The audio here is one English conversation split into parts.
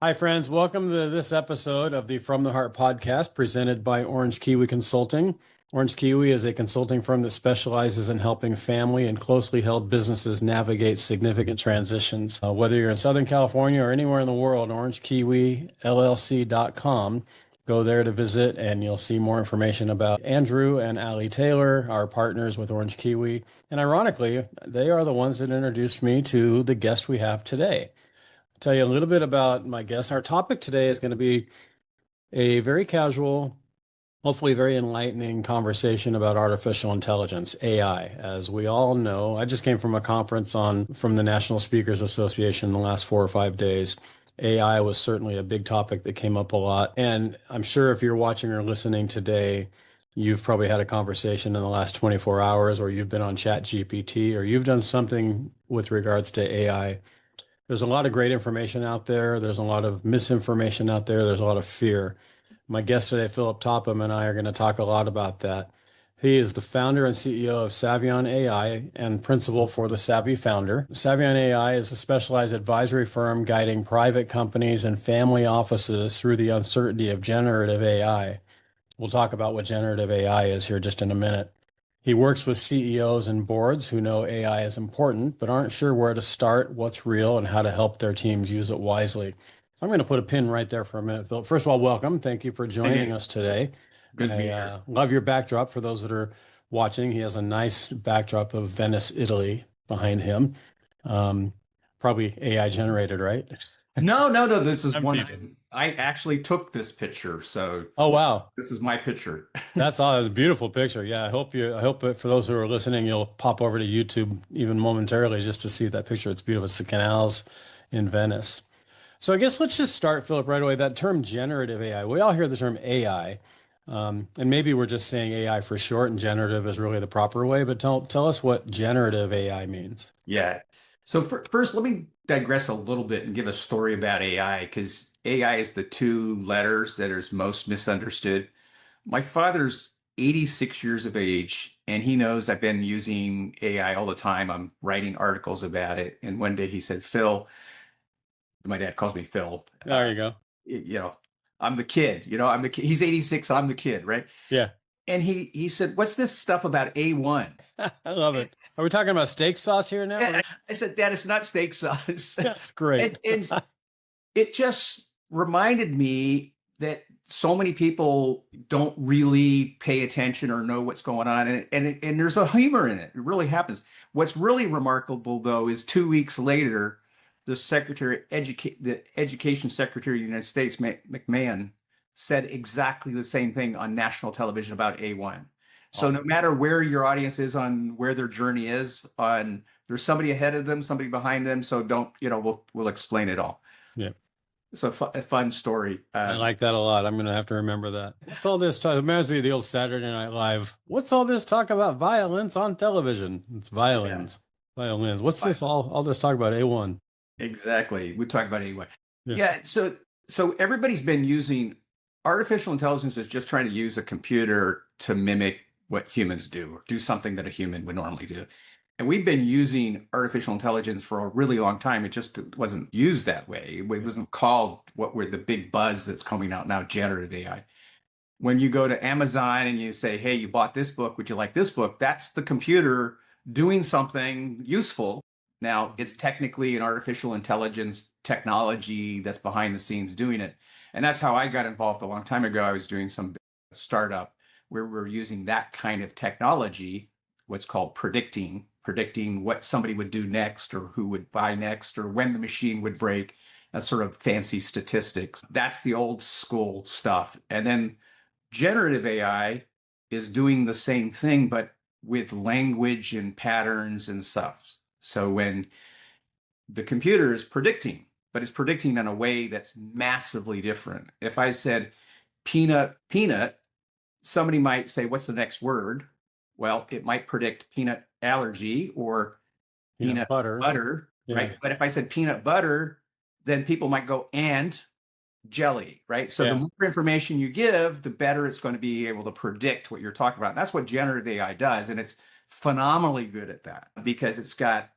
Hi, friends. Welcome to this episode of the From the Hart podcast presented by Orange Kiwi Consulting. Orange Kiwi is a consulting firm that specializes in helping family and closely held businesses navigate significant transitions. Whether you're in Southern California or anywhere in the world, orangekiwillc.com. Go there to visit and you'll see more information about Andrew and Ali Taylor, our partners with Orange Kiwi. And ironically, they are the ones that introduced me to the guest we have today. Tell you a little bit about my guest. Our topic today is going to be a very casual, hopefully very enlightening conversation about artificial intelligence, AI. As we all know, I just came from a conference from the National Speakers Association in the last 4 or 5 days. AI was certainly a big topic that came up a lot. And I'm sure if you're watching or listening today, you've probably had a conversation in the last 24 hours, or you've been on Chat GPT, or you've done something with regards to AI. There's a lot of great information out there. There's a lot of misinformation out there. There's a lot of fear. My guest today, Philip Topham, and I are going to talk a lot about that. He is the founder and CEO of SavionAI and principal for the Savvy Founder. SavionAI is a specialized advisory firm guiding private companies and family offices through the uncertainty of generative AI. We'll talk about what generative AI is here just in a minute. He works with CEOs and boards who know AI is important, but aren't sure where to start, what's real, and how to help their teams use it wisely. So I'm going to put a pin right there for a minute, Phil. First of all, welcome. Thank you for joining us today. Good to be I here. love your backdrop. For those that are watching, he has a nice backdrop of Venice, Italy behind him. Um, Probably AI generated, right? No. This is I'm one teasing. I actually took this picture, so Oh, wow. this is my picture. That's all. It's a beautiful picture. Yeah, I hope that for those who are listening, you'll pop over to YouTube even momentarily just to see that picture. It's beautiful. It's the canals in Venice. So I guess let's just start, Philip, right away. That term generative AI. We all hear the term AI, and maybe we're just saying AI for short, and generative is really the proper way. But tell us what generative AI means. Yeah. So first, let me digress a little bit and give a story about AI because AI is the two letters that is most misunderstood. My father's 86 years of age, and he knows I've been using AI all the time. I'm writing articles about it. And one day he said, Phil, my dad calls me Phil. There you go. You know, I'm the kid. I'm the kid. He's 86. I'm the kid, right? Yeah, And he said, "What's this stuff about A1?" I love it. Are we talking about steak sauce here now? And I said, "Dad, it's not steak sauce." That's great. And it just reminded me that so many people don't really pay attention or know what's going on, and there's a humor in it. It really happens. What's really remarkable, though, is 2 weeks later, the Education Secretary of the United States, McMahon, said exactly the same thing on national television about A1. So no Awesome. matter where your audience is on where their journey is, on there's somebody ahead of them, somebody behind them. So don't, we'll explain it all. Yeah. It's a fun story. I like that a lot. I'm going to have to remember that. What's all this talk? It reminds me of the old Saturday Night Live. What's all this talk about violence on television? It's Yeah, violins. Violins. What's fun. this all this talk about A1? Exactly. We talk about it anyway. Yeah. Yeah. So everybody's been using artificial intelligence is just trying to use a computer to mimic what humans do or do something that a human would normally do. And we've been using artificial intelligence for a really long time. It just wasn't used that way. It wasn't called what were the big buzz that's coming out now, generative AI. When you go to Amazon and you say, hey, you bought this book, would you like this book? That's the computer doing something useful. Now, it's technically an artificial intelligence technology that's behind the scenes doing it. And that's how I got involved a long time ago. I was doing some startup where we're using that kind of technology, what's called predicting what somebody would do next or who would buy next or when the machine would break. That's sort of fancy statistics. That's the old school stuff. And then generative AI is doing the same thing, but with language and patterns and stuff. So when the computer is predicting, but it's predicting in a way that's massively different. If I said peanut, somebody might say, what's the next word? Well, it might predict peanut allergy or Peanut peanut butter. butter, Yeah. right? But if I said peanut butter, then people might go, and jelly, right? So the Yeah. more information you give, the better it's going to be able to predict what you're talking about. And that's what generative AI does. And it's phenomenally good at that because it's got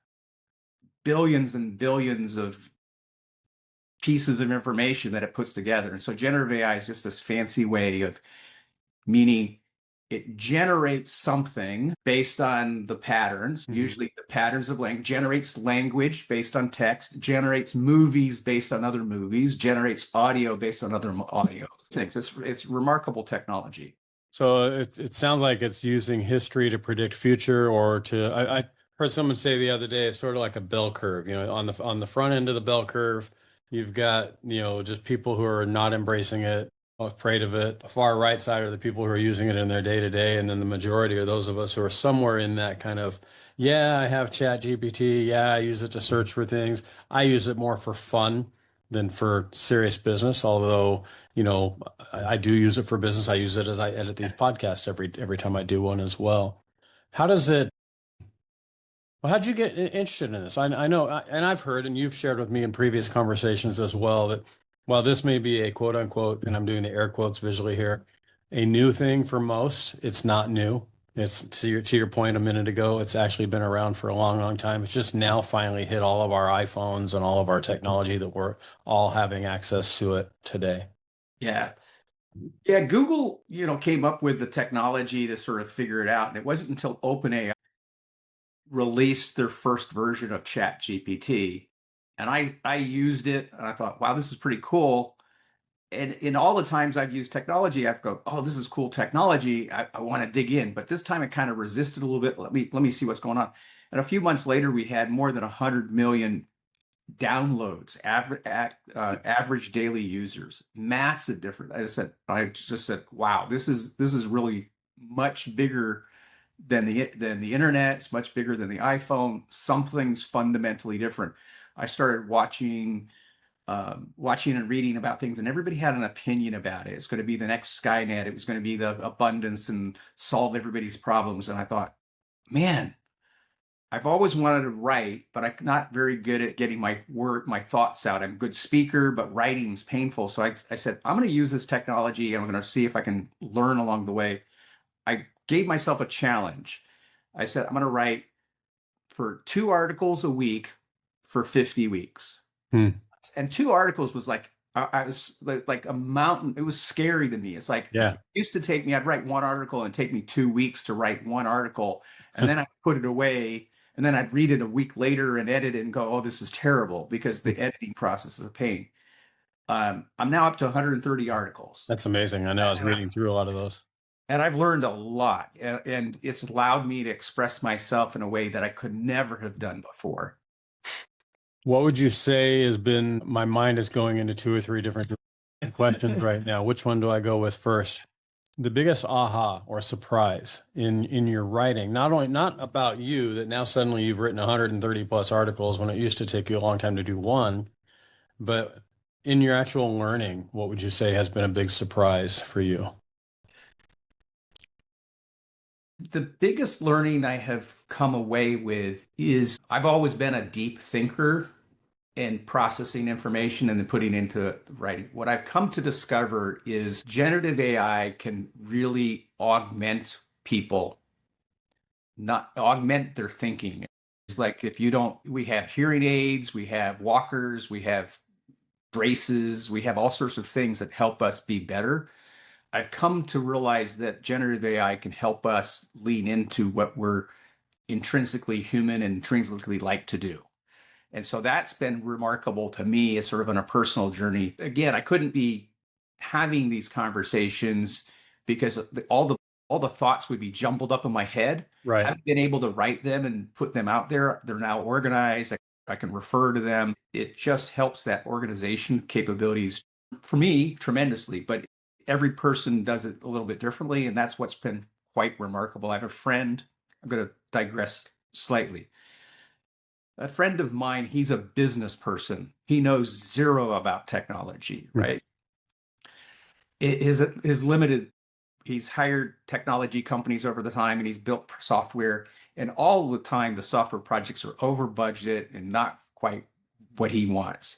billions and billions of pieces of information that it puts together. And so generative AI is just this fancy way of meaning it generates something based on the patterns, usually the patterns of language, generates language based on text, generates movies based on other movies, generates audio based on other audio things. It's remarkable technology. So it sounds like it's using history to predict future, or I heard someone say the other day it's sort of like a bell curve. On the front end of the bell curve, you've got, just people who are not embracing it, afraid of it. The far right side are the people who are using it in their day to day, and then the majority are those of us who are somewhere in that kind of, yeah, I have Chat GPT, yeah, I use it to search for things. I use it more for fun than for serious business, although I do use it for business. I use it as I edit these podcasts every time I do one as well. How does it, well, how'd you get interested in this? I know, and I've heard, and you've shared with me in previous conversations as well, that while this may be a quote unquote, and I'm doing the air quotes visually here, a new thing for most, it's not new. It's to your point a minute ago, it's actually been around for a long, long time. It's just now finally hit all of our iPhones and all of our technology that we're all having access to it today. Yeah. Yeah, Google, came up with the technology to sort of figure it out. And it wasn't until OpenAI released their first version of Chat GPT. And I used it and I thought, wow, this is pretty cool. And in all the times I've used technology, I've go, oh, this is cool technology. I want to dig in. But this time it kind of resisted a little bit. Let me see what's going on. And a few months later, we had more than 100 million downloads, average daily users, massive difference. I just said, wow, this is really much bigger than the internet. It's much bigger than the iPhone. Something's fundamentally different. I started watching and reading about things, and everybody had an opinion about it. It's going to be the next Skynet. It was going to be the abundance and solve everybody's problems. And I thought, man, I've always wanted to write, but I'm not very good at getting my thoughts out. I'm a good speaker, but writing's painful. So I said, I'm going to use this technology and I'm going to see if I can learn along the way. I gave myself a challenge. I said, I'm going to write for 2 articles a week for 50 weeks. Hmm. And 2 articles was like, I was like a mountain. It was scary to me. It's like, Yeah. it used to take me, I'd write 1 article and take me 2 weeks to write 1 article. And then I put it away. And then I'd read it a week later and edit it and go, oh, this is terrible, because the editing process is a pain. I'm now up to 130 articles. That's amazing. I know I was reading through a lot of those. And I've learned a lot. And it's allowed me to express myself in a way that I could never have done before. What would you say has been, my mind is going into two or three different questions right now. Which one do I go with first? The biggest aha or surprise in your writing, not about you, that now suddenly you've written 130 plus articles when it used to take you a long time to do one, but in your actual learning, what would you say has been a big surprise for you? The biggest learning I have come away with is I've always been a deep thinker and processing information and then putting into writing. What I've come to discover is generative AI can really augment people, not augment their thinking. It's like, we have hearing aids, we have walkers, we have braces, we have all sorts of things that help us be better. I've come to realize that generative AI can help us lean into what we're intrinsically human and intrinsically like to do. And so that's been remarkable to me as sort of on a personal journey. Again, I couldn't be having these conversations because all the thoughts would be jumbled up in my head. Right. I've been able to write them and put them out there. They're now organized. I can refer to them. It just helps that organization capabilities for me tremendously. But every person does it a little bit differently, and that's what's been quite remarkable. I have a friend. I'm going to digress slightly. A friend of mine, he's a business person. He knows zero about technology, right? His limited, he's hired technology companies over the time and he's built software. And all the time, the software projects are over budget and not quite what he wants.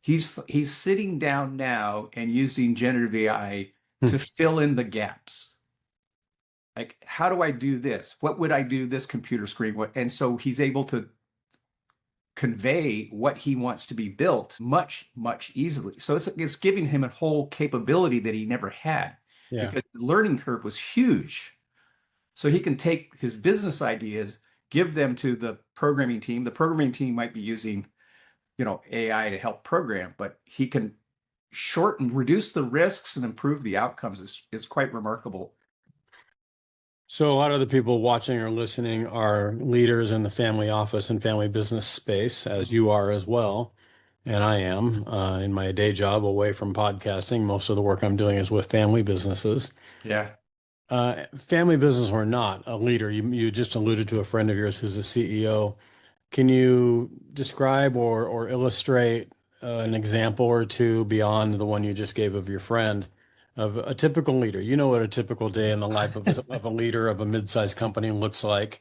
He's sitting down now and using generative AI to fill in the gaps. Like, how do I do this? What would I do this computer screen? And so he's able to convey what he wants to be built much, much easily. So it's giving him a whole capability that he never had Yeah. because the learning curve was huge. So he can take his business ideas, give them to the programming team. The programming team might be using, AI to help program, but he can reduce the risks and improve the outcomes is quite remarkable. So a lot of the people watching or listening are leaders in the family office and family business space, as you are as well. And I am in my day job away from podcasting. Most of the work I'm doing is with family businesses. Yeah. Family business or not, a leader, you just alluded to a friend of yours who's a CEO. Can you describe or illustrate an example or two beyond the one you just gave of your friend of a typical leader? You know what a typical day in the life of a leader of a mid-sized company looks like,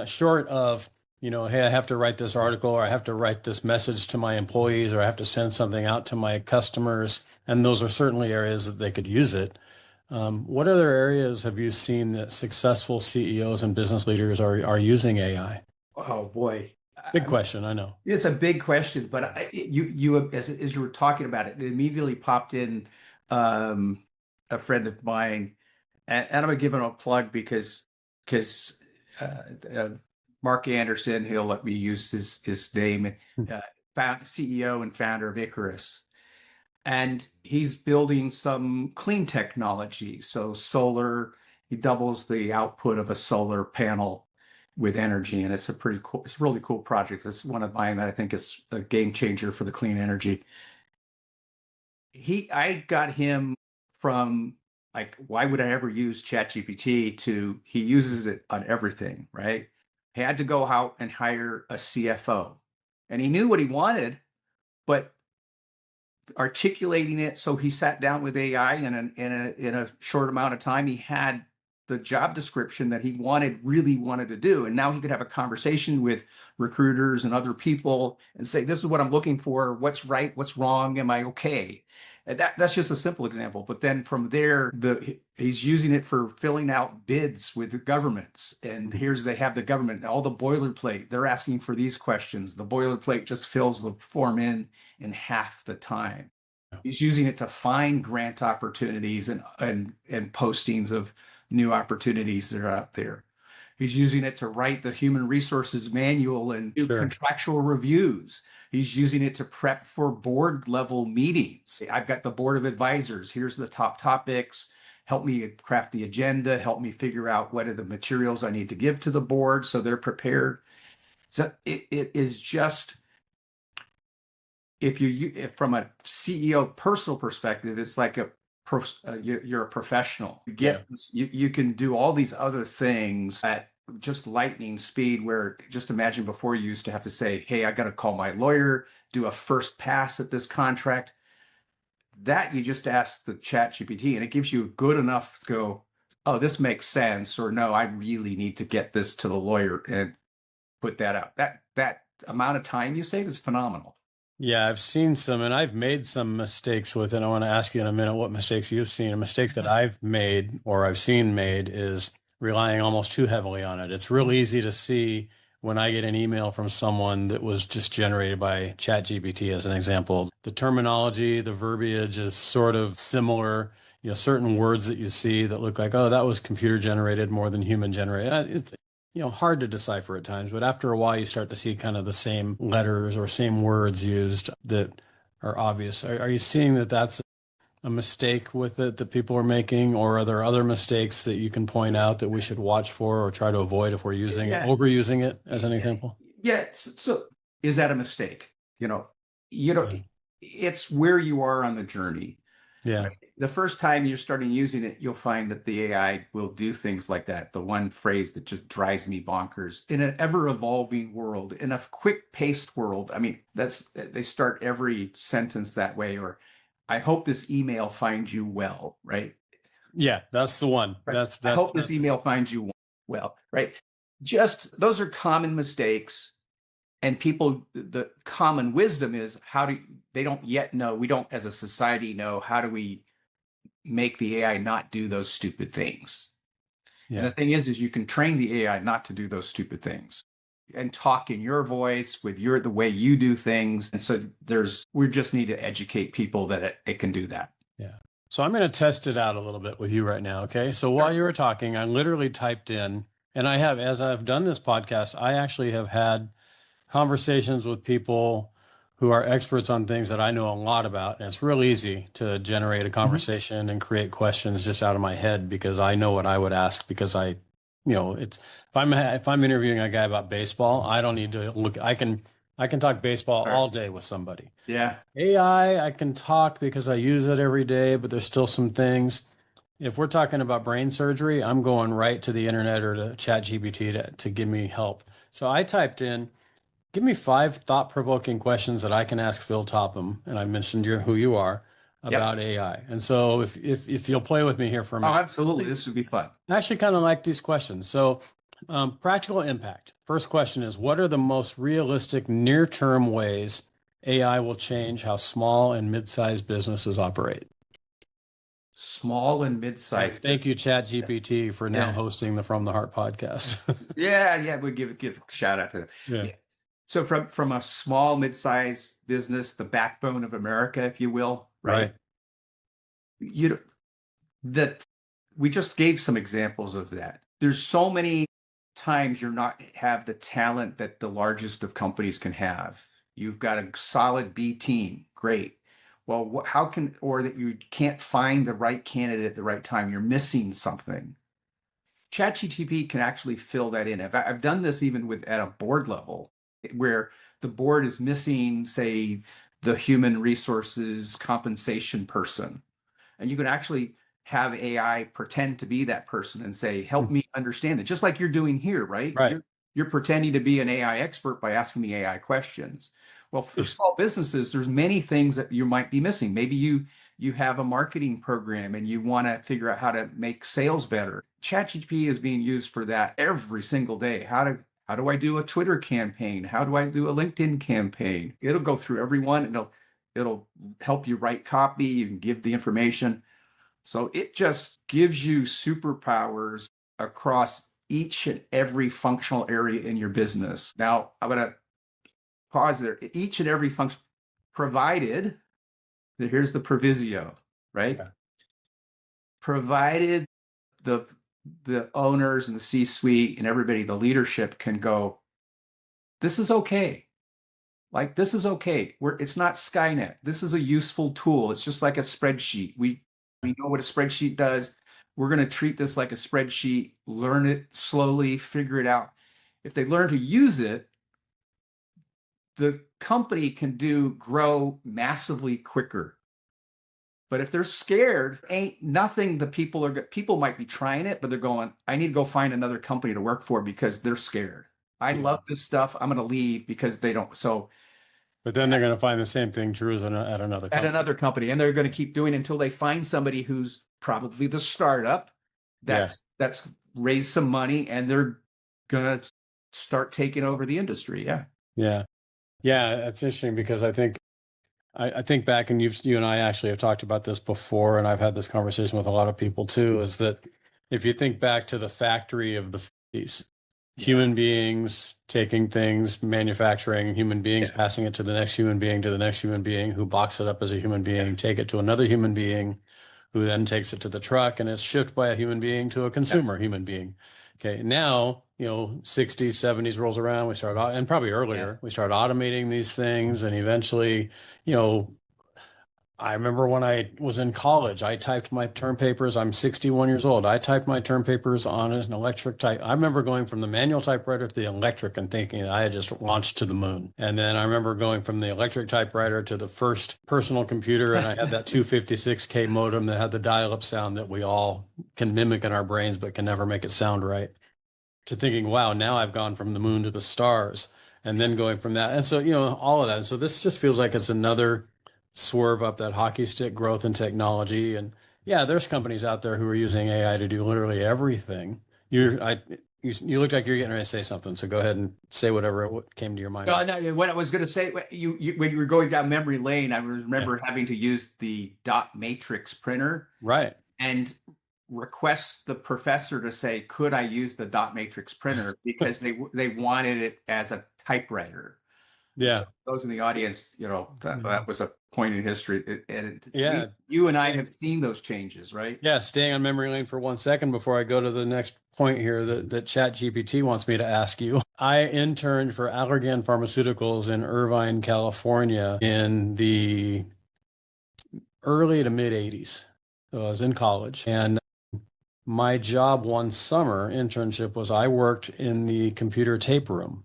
short of, hey, I have to write this article or I have to write this message to my employees or I have to send something out to my customers. And those are certainly areas that they could use it. What other areas have you seen that successful CEOs and business leaders are using AI? Oh boy. Big question, I know. It's a big question, but you as you were talking about it, it immediately popped in um, a friend of mine, and I'm gonna give him a plug because uh, uh, Mark Anderson, he'll let me use his name, CEO and founder of Icarus, and he's building some clean technology. So solar, he doubles the output of a solar panel with energy, and it's it's a really cool project. It's one of mine that I think is a game changer for the clean energy. I got him from like, why would I ever use ChatGPT to he uses it on everything, right? He had to go out and hire a CFO, and he knew what he wanted, but articulating it. So he sat down with AI in a short amount of time. He had the job description that he really wanted to do. And now he could have a conversation with recruiters and other people and say, this is what I'm looking for. What's right? What's wrong? Am I okay? And that's just a simple example. But then from there, he's using it for filling out bids with the governments. And they have the government, all the boilerplate. They're asking for these questions. The boilerplate just fills the form in half the time. He's using it to find grant opportunities and postings of new opportunities that are out there. He's using it to write the human resources manual and do Sure. contractual reviews. He's using it to prep for board level meetings. I've got the board of advisors. Here's the top topics. Help me craft the agenda. Help me figure out what are the materials I need to give to the board so they're prepared. So it is just, if from a CEO personal perspective, it's like you're a professional. You can do all these other things at just lightning speed. Where just imagine before you used to have to say, "Hey, I got to call my lawyer, do a first pass at this contract." That you just ask the Chat GPT, and it gives you good enough to go, "Oh, this makes sense," or "No, I really need to get this to the lawyer and put that out." That amount of time you save is phenomenal. Yeah, I've seen some and I've made some mistakes with it. I want to ask you in a minute what mistakes you've seen. A mistake that I've made or I've seen made is relying almost too heavily on it. It's real easy to see when I get an email from someone that was just generated by ChatGPT, as an example. The terminology, the verbiage is sort of similar. Certain words that you see that look like, oh, that was computer generated more than human generated. It's hard to decipher at times, but after a while you start to see kind of the same letters or same words used that are obvious. Are you seeing that that's a mistake with it that people are making, or are there other mistakes that you can point out that we should watch for or try to avoid if we're using it, Yeah. overusing it as an example? Yeah. So is that a mistake? You know, Yeah. it's where you are on the journey. Yeah. Right? The first time you're starting using it, you'll find that the AI will do things like that. The one phrase that just drives me bonkers in an ever evolving world, in a quick paced world. I mean, they start every sentence that way, or I hope this email finds you well, right? Yeah, that's the one. Right. I hope this email finds you well, right? Just those are common mistakes. And the common wisdom is they don't yet know, we don't as a society know, how do we make the AI not do those stupid things? And Yeah. the thing is you can train the AI not to do those stupid things. and talk in your voice with the way you do things. And so we just need to educate people that it can do that. Yeah. So I'm going to test it out a little bit with you right now. Okay. So while you were talking, I literally typed in, and as I've done this podcast, I actually have had conversations with people who are experts on things that I know a lot about. And it's real easy to generate a conversation and create questions just out of my head because I know what I would ask because it's if I'm interviewing a guy about baseball, I don't need to look. I can talk baseball Sure. all day with somebody. Yeah. AI, I can talk because I use it every day, but there's still some things. If we're talking about brain surgery, I'm going right to the internet or to ChatGPT to give me help. So I typed in, give me 5 thought-provoking questions that I can ask Phil Topham, and I mentioned who you are, Yep. about AI. And so if you'll play with me here for a Oh, minute. absolutely. This would be fun. I actually kind of like these questions. So, practical impact. First question is, what are the most realistic near-term ways AI will change how small and mid-sized businesses operate? Small and And mid-sized thank you, business. ChatGPT, for now Yeah. hosting the From the Hart podcast. Yeah. We give a shout out to them. Yeah. Yeah. So from a small, mid-sized business, the backbone of America, if you will, right? Right. You that we just gave some examples of that. There's so many times you're not have the talent that the largest of companies can have. You've got a solid B team, great. Well, or that you can't find the right candidate at the right time. You're missing something. ChatGTP can actually fill that in. I've done this even at a board level where the board is missing, say, the human resources compensation person. And you can actually have AI pretend to be that person and say, help me understand it, just like you're doing here, right? Right. You're pretending to be an AI expert by asking me AI questions. Well, for small businesses, there's many things that you might be missing. Maybe you have a marketing program and you want to figure out how to make sales better. ChatGPT is being used for that every single day. How do I do a Twitter campaign? How do I do a LinkedIn campaign? It'll go through every one. It'll help you write copy. You can give the information. So it just gives you superpowers across each and every functional area in your business. Now, I'm going to pause there. Each and every function, provided that here's the proviso, right? Yeah. Provided the owners and the C-suite and everybody, the leadership can go, this is okay. Like, this is okay. It's not Skynet. This is a useful tool. It's just like a spreadsheet. We know what a spreadsheet does. We're going to treat this like a spreadsheet, learn it slowly, figure it out. If they learn to use it, the company can grow massively quicker. But if they're scared, ain't nothing people might be trying it, but they're going, I need to go find another company to work for because they're scared. I love this stuff. I'm going to leave because they don't. So But then they're going to find the same thing true at another company. at another company, and they're going to keep doing it until they find somebody who's probably the startup that's raised some money, and they're going to start taking over the industry. Yeah. Yeah. Yeah. That's interesting because I think back, and you and I actually have talked about this before, and I've had this conversation with a lot of people too, is that if you think back to the factory of the 50s, human beings taking things, manufacturing, human beings passing it to the next human being, to the next human being, who box it up as a human being, take it to another human being, who then takes it to the truck, and it's shipped by a human being to a consumer human being. Okay, now, 60s, 70s rolls around, and probably earlier, we start automating these things, and eventually, you know, I remember when I was in college, I typed my term papers. I'm 61 years old. I typed my term papers on an electric type. I remember going from the manual typewriter to the electric and thinking I had just launched to the moon. And then I remember going from the electric typewriter to the first personal computer, and I had that 256K modem that had the dial-up sound that we all can mimic in our brains, but can never make it sound right. To thinking, wow, now I've gone from the moon to the stars, and then going from that. And so, all of that. And so this just feels like it's another swerve up that hockey stick growth in technology. And yeah, there's companies out there who are using AI to do literally everything. You looked like you're getting ready to say something, so go ahead and say whatever came to your mind. No, what I was going to say, when you were going down memory lane, I remember having to use the dot matrix printer. Right. And request the professor to say, could I use the dot matrix printer, because they wanted it as a typewriter. And so Yeah. those in the audience, that was a point in history. Yeah. You and I have seen those changes, right? Yeah, staying on memory lane for 1 second before I go to the next point here that ChatGPT wants me to ask you. I interned for Allergan Pharmaceuticals in Irvine, California in the early to mid 80s. So I was in college, and my job one summer internship was I worked in the computer tape room.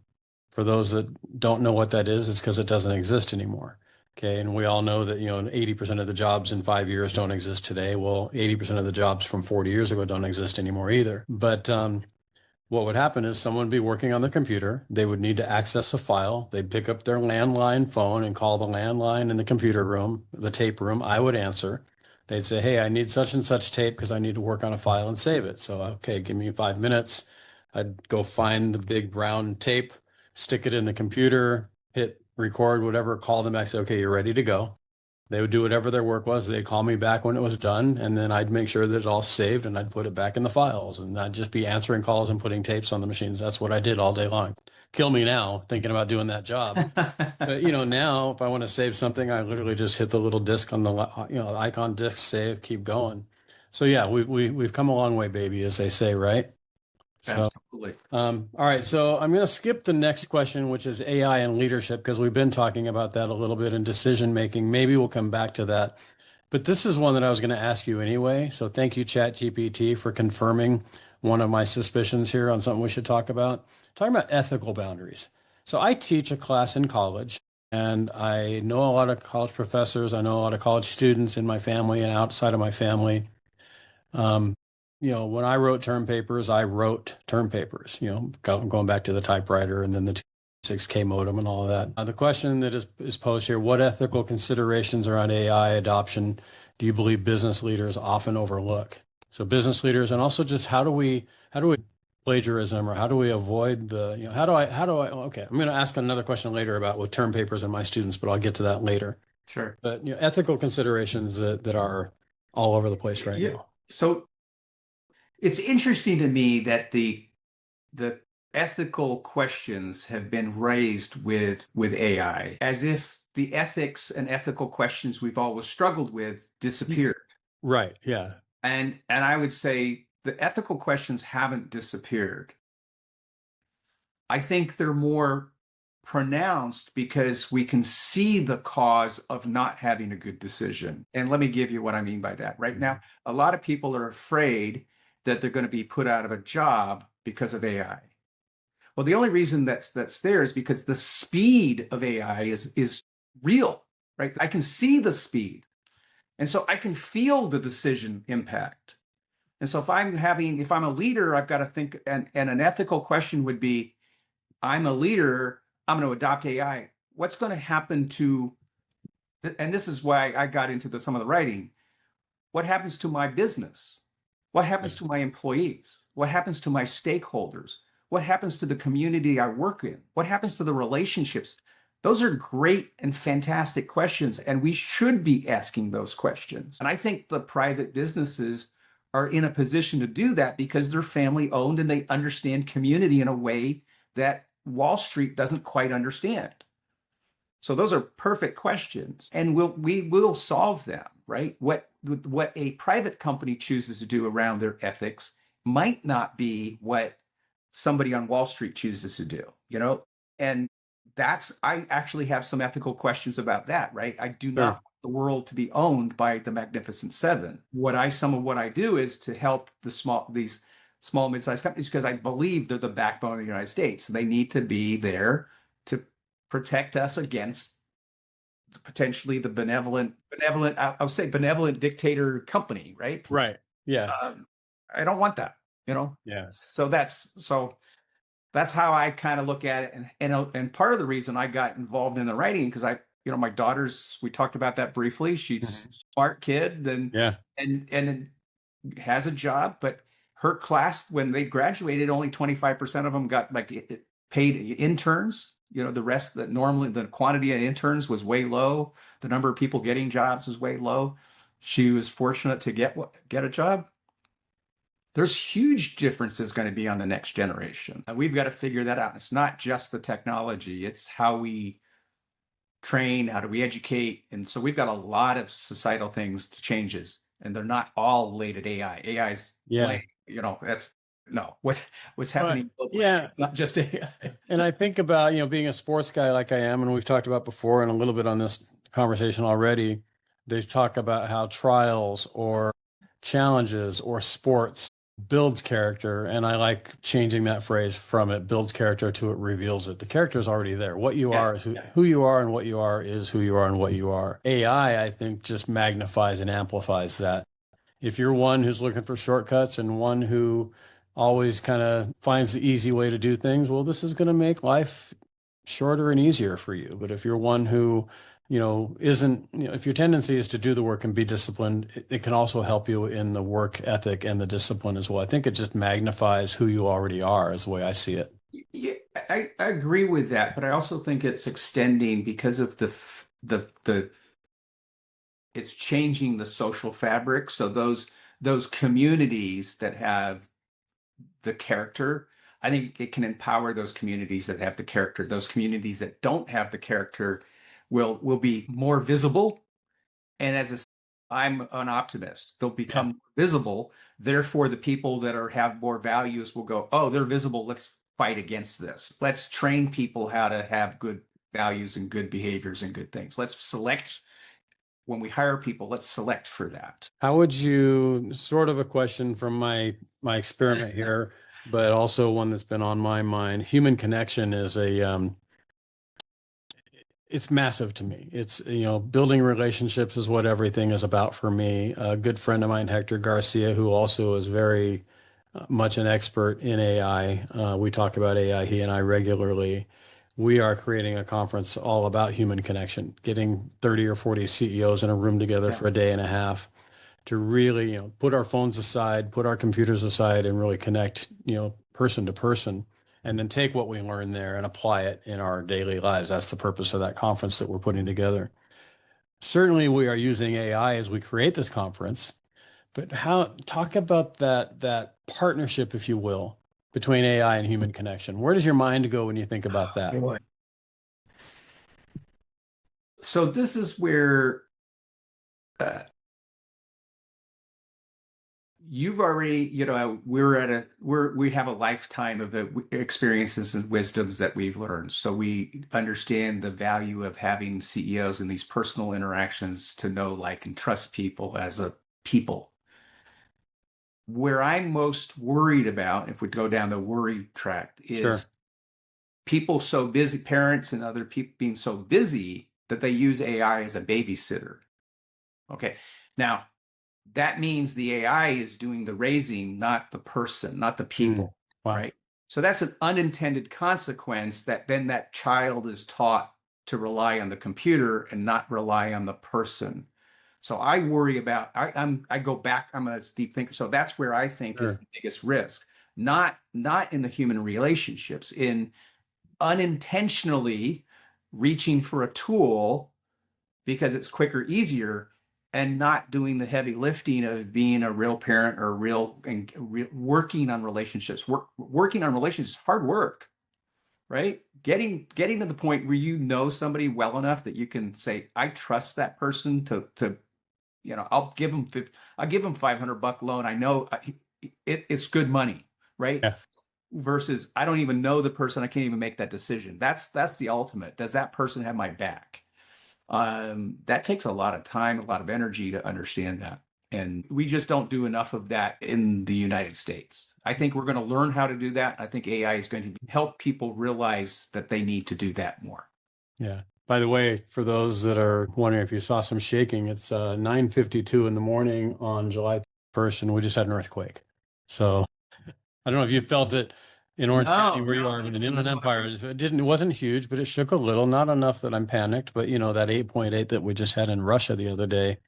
For those that don't know what that is, it's because it doesn't exist anymore. Okay. And we all know that, 80% of the jobs in 5 years don't exist today. Well, 80% of the jobs from 40 years ago don't exist anymore either. But what would happen is someone would be working on their computer. They would need to access a file. They'd pick up their landline phone and call the landline in the computer room, the tape room. I would answer. They'd say, hey, I need such and such tape because I need to work on a file and save it. So, okay, give me 5 minutes. I'd go find the big brown tape, stick it in the computer, hit record, whatever, call them back, say, okay, you're ready to go. They would do whatever their work was. They'd call me back when it was done, and then I'd make sure that it all saved and I'd put it back in the files. And I'd just be answering calls and putting tapes on the machines. That's what I did all day long. Kill me now thinking about doing that job. But now if I want to save something, I literally just hit the little disc on the icon disc, save, keep going. So yeah, we've come a long way, baby, as they say, right? So, Absolutely. all right. So I'm going to skip the next question, which is AI and leadership, because we've been talking about that a little bit in decision making. Maybe we'll come back to that. But this is one that I was going to ask you anyway. So thank you, ChatGPT, for confirming one of my suspicions here on something we should talk about. Talking about ethical boundaries. So I teach a class in college, and I know a lot of college professors. I know a lot of college students in my family and outside of my family. Um, when I wrote term papers, I wrote term papers, going back to the typewriter and then the 6K modem and all of that. The question that is posed here, what ethical considerations around AI adoption do you believe business leaders often overlook? So business leaders, and also just how do we plagiarism, or how do we avoid okay, I'm going to ask another question later about with term papers and my students, but I'll get to that later. Sure. But ethical considerations that are all over the place right now. So it's interesting to me that the ethical questions have been raised with AI, as if the ethics and ethical questions we've always struggled with disappeared. Right. Yeah. And I would say the ethical questions haven't disappeared. I think they're more pronounced because we can see the cause of not having a good decision. And let me give you what I mean by that. Right now, a lot of people are afraid that they're going to be put out of a job because of AI. Well, the only reason that's there is because the speed of AI is real, right? I can see the speed. And so I can feel the decision impact. And so if I'm a leader, I've got to think, and an ethical question would be, I'm a leader, I'm going to adopt AI. What's going to happen to, and this is why I got into some of the writing, what happens to my business? What happens to my employees? What happens to my stakeholders? What happens to the community I work in? What happens to the relationships? Those are great and fantastic questions, and we should be asking those questions. And I think the private businesses are in a position to do that because they're family owned and they understand community in a way that Wall Street doesn't quite understand. So those are perfect questions, and we will solve them, right? What a private company chooses to do around their ethics might not be what somebody on Wall Street chooses to do, and I actually have some ethical questions about that, right? I do not want the world to be owned by the Magnificent Seven. Some of what I do is to help these small, mid-sized companies, because I believe they're the backbone of the United States. They need to be there to protect us against potentially the benevolent, I would say benevolent dictator company, right? Right. Yeah. I don't want that, Yeah. So that's how I kind of look at it. And part of the reason I got involved in the writing, because my daughter's, we talked about that briefly. She's a smart kid and has a job, but her class, when they graduated, only 25% of them got paid interns. The rest, that normally the quantity of interns was way low. The number of people getting jobs was way low. She was fortunate to get a job. There's huge differences going to be on the next generation. And we've got to figure that out. It's not just the technology, it's how we train, how do we educate. And so we've got a lot of societal things to changes, and they're not all laid at AI. AI is Yeah. late, that's no, what's But happening globally. yeah. It's not just AI. And I think about, being a sports guy like I am, and we've talked about before and a little bit on this conversation already. They talk about how trials or challenges or sports builds character. And I like changing that phrase from it builds character to it reveals it. The character is already there. What you Yeah. are is who you are, and what you are is who you are and what you are. AI, I think, just magnifies and amplifies that. If you're one who's looking for shortcuts and one who always kind of finds the easy way to do things, well, this is going to make life shorter and easier for you. But if you're one who, isn't, if your tendency is to do the work and be disciplined, it can also help you in the work ethic and the discipline as well. I think it just magnifies who you already are, is the way I see it. Yeah, I agree with that, but I also think it's extending because of the it's changing the social fabric. So those communities that have the character, I think it can empower those communities that have the character. Those communities that don't have the character will be more visible. And I'm an optimist. They'll Yeah. become visible. Therefore, the people that have more values will go, oh, they're visible. Let's fight against this. Let's train people how to have good values and good behaviors and good things. Let's select when we hire people, let's select for that. How would you, sort of a question from my experiment here, but also one that's been on my mind. Human connection is it's massive to me. It's, building relationships is what everything is about for me. A good friend of mine, Hector Garcia, who also is very much an expert in AI. We talk about AI, he and I regularly. We are creating a conference all about human connection, getting 30 or 40 CEOs in a room together Yeah. for a day and a half to really, put our phones aside, put our computers aside, and really connect, person to person, and then take what we learn there and apply it in our daily lives. That's the purpose of that conference that we're putting together. Certainly, we are using AI as we create this conference, but talk about that partnership, if you will, between AI and human connection. Where does your mind go when you think about that? Boy. So this is where uh, you've already, we have a lifetime of experiences and wisdoms that we've learned. So we understand the value of having CEOs in these personal interactions to know, like, and trust people as a people. Where I'm most worried about, if we go down the worry track, Sure. is people so busy, parents and other people being so busy that they use AI as a babysitter. Okay. Now, that means the AI is doing the raising, not the person, not the Mm. people, Wow. right? So that's an unintended consequence that then that child is taught to rely on the computer and not rely on the person. So I worry about I go back, I'm a deep thinker. So that's where I think is Sure. the biggest risk. Not in the human relationships, in unintentionally reaching for a tool because it's quicker, easier, and not doing the heavy lifting of being a real parent or working on relationships. Working on relationships is hard work, right? Getting to the point where you know somebody well enough that you can say, I trust that person to I'll give him $500 loan. I know it's good money, right? Yeah. Versus I don't even know the person. I can't even make that decision. That's the ultimate. Does that person have my back? That takes a lot of time, a lot of energy to understand that. And we just don't do enough of that in the United States. I think we're going to learn how to do that. I think AI is going to help people realize that they need to do that more. Yeah. By the way, for those that are wondering if you saw some shaking, it's 9:52 in the morning on July 1st, and we just had an earthquake. So I don't know if you felt it in Orange County No, where you are, but in Inland Empire, it wasn't huge, but it shook a little, not enough that I'm panicked. But that 8.8 that we just had in Russia the other day,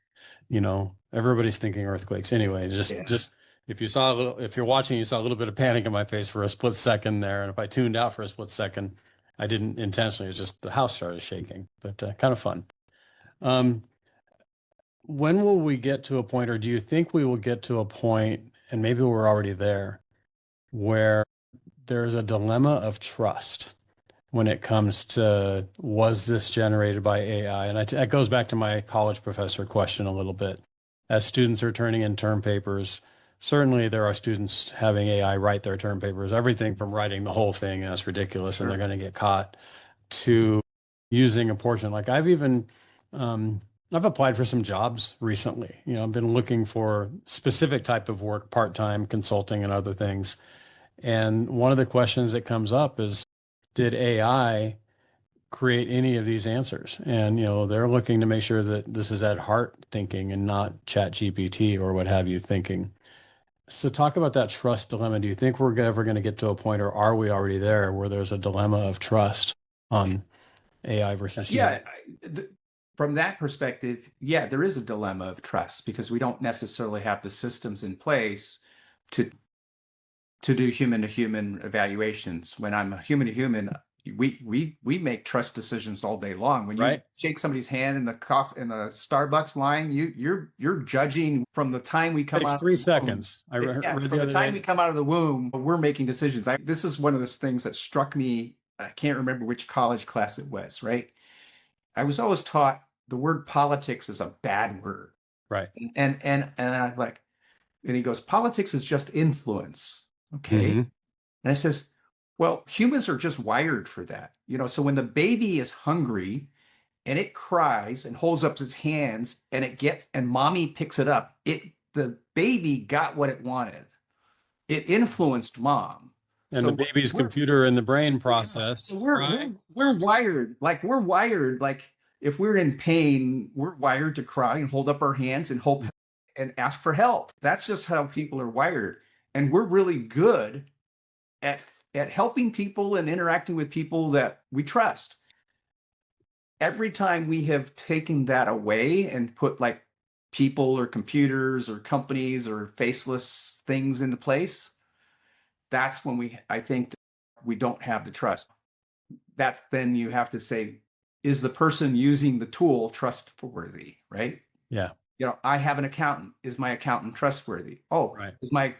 everybody's thinking earthquakes. Anyway, just yeah. just if you're watching, you saw a little bit of panic in my face for a split second there. And if I tuned out for a split second, I didn't intentionally. It's just the house started shaking, but kind of fun. Um, when will we get to a point, or do you think we will get to a point and maybe we're already there, where there's a dilemma of trust when it comes to was this generated by AI? And that goes back to my college professor question a little bit. As students are turning in term papers, certainly there are students having AI write their term papers, everything from writing the whole thing, and that's ridiculous, and they're Sure. going to get caught, to using a portion. Like um, I've applied for some jobs recently. I've been looking for specific type of work, part-time consulting and other things. And one of the questions that comes up is, did AI create any of these answers? And, they're looking to make sure that this is at heart thinking and not chat GPT or what have you thinking. So talk about that trust dilemma. Do you think we're ever going to get to a point, or are we already there, where there's a dilemma of trust on AI versus human? Yeah, from that perspective, yeah, there is a dilemma of trust because we don't necessarily have the systems in place to do human to human evaluations. When I'm a human to human, we make trust decisions all day long. When you Right? shake somebody's hand in the Starbucks line, you're judging from the time we come Takes out of three the womb. seconds. I Yeah, read from the the other time we day. come out of the womb, we're making decisions. This is one of those things that struck me. I can't remember which college class it was, right? I was always taught the word politics is a bad word. Right. And I like, and he goes, politics is just influence. Okay. Hmm. And I says, well, humans are just wired for that. So when the baby is hungry and it cries and holds up its hands and mommy picks it up, the baby got what it wanted. It influenced mom. And the So baby's we're computer and the brain yeah. process So cry. we're wired like if we're in pain, we're wired to cry and hold up our hands and hope and ask for help. That's just how people are wired. And we're really good at helping people and interacting with people that we trust. Every time we have taken that away and put like people or computers or companies or faceless things into place, that's when I think we don't have the trust. That's then you have to say, is the person using the tool trustworthy, right? Yeah. I have an accountant. Is my accountant trustworthy? Oh, Right. is my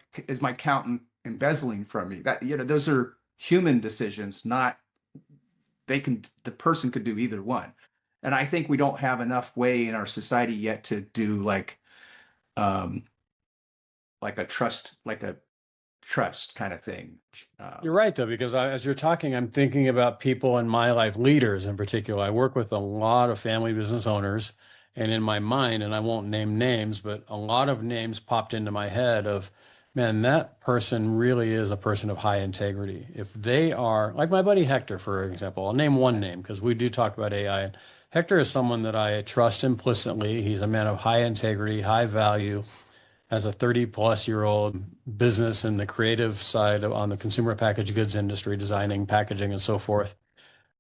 accountant embezzling from me? Those are human decisions, not the person could do either one. And I think we don't have enough way in our society yet to do um like a trust kind of thing. You're right, though, because as you're talking, I'm thinking about people in my life, leaders in particular. I work with a lot of family business owners, and in my mind, and I won't name names, but a lot of names popped into my head of, man, that person really is a person of high integrity. If they are, like my buddy Hector, for example, I'll name one name because we do talk about AI. And Hector is someone that I trust implicitly. He's a man of high integrity, high value, as a 30-plus-year-old business in the creative side on the consumer packaged goods industry, designing packaging and so forth.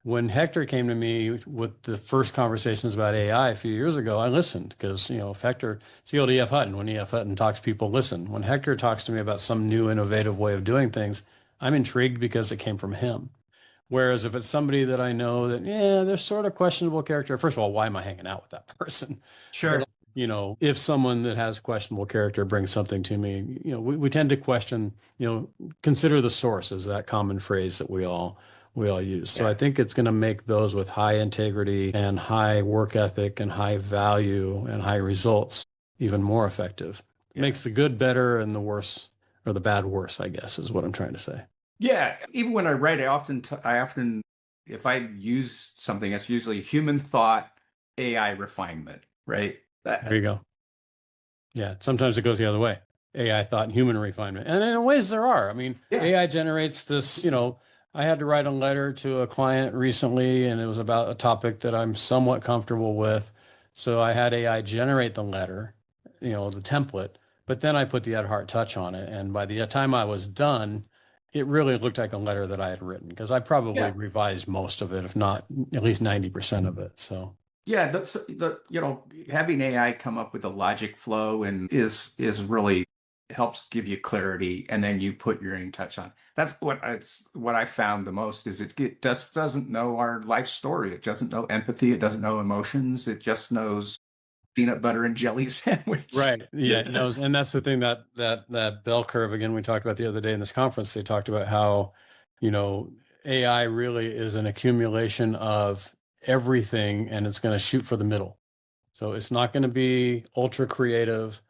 When Hector came to me with the first conversations about AI a few years ago, I listened because, if Hector, it's the old E.F. Hutton. When E.F. Hutton talks, people listen. When Hector talks to me about some new innovative way of doing things, I'm intrigued because it came from him. Whereas if it's somebody that I know that, yeah, they're sort of questionable character, first of all, why am I hanging out with that person? Sure. But, if someone that has questionable character brings something to me, we tend to question, consider the source is that common phrase that we all use. So I Yeah. think it's going to make those with high integrity and high work ethic and high value and high results even more effective. It Yeah. makes the good better and the worse or the bad worse, I guess, is what I'm trying to say. Yeah, even when I write, I often, if I use something, it's usually human thought, AI refinement, right? There you go. Yeah, sometimes it goes the other way. AI thought and human refinement. And in ways there are. I mean, Yeah, AI generates this, I had to write a letter to a client recently and it was about a topic that I'm somewhat comfortable with. So I had AI generate the letter, the template, but then I put the Ed Hart touch on it. And by the time I was done, it really looked like a letter that I had written because I probably yeah, revised most of it, if not at least 90% of it. So yeah. Having AI come up with a logic flow and is really helps give you clarity, and then you put your own touch on. That's what I found the most is it just doesn't know our life story. It doesn't know empathy. It doesn't know emotions. It just knows peanut butter and jelly sandwich. Right. Yeah. And that's the thing that bell curve, again, we talked about the other day in this conference. They talked about how, you know, AI really is an accumulation of everything, and it's going to shoot for the middle. So it's not going to be ultra creative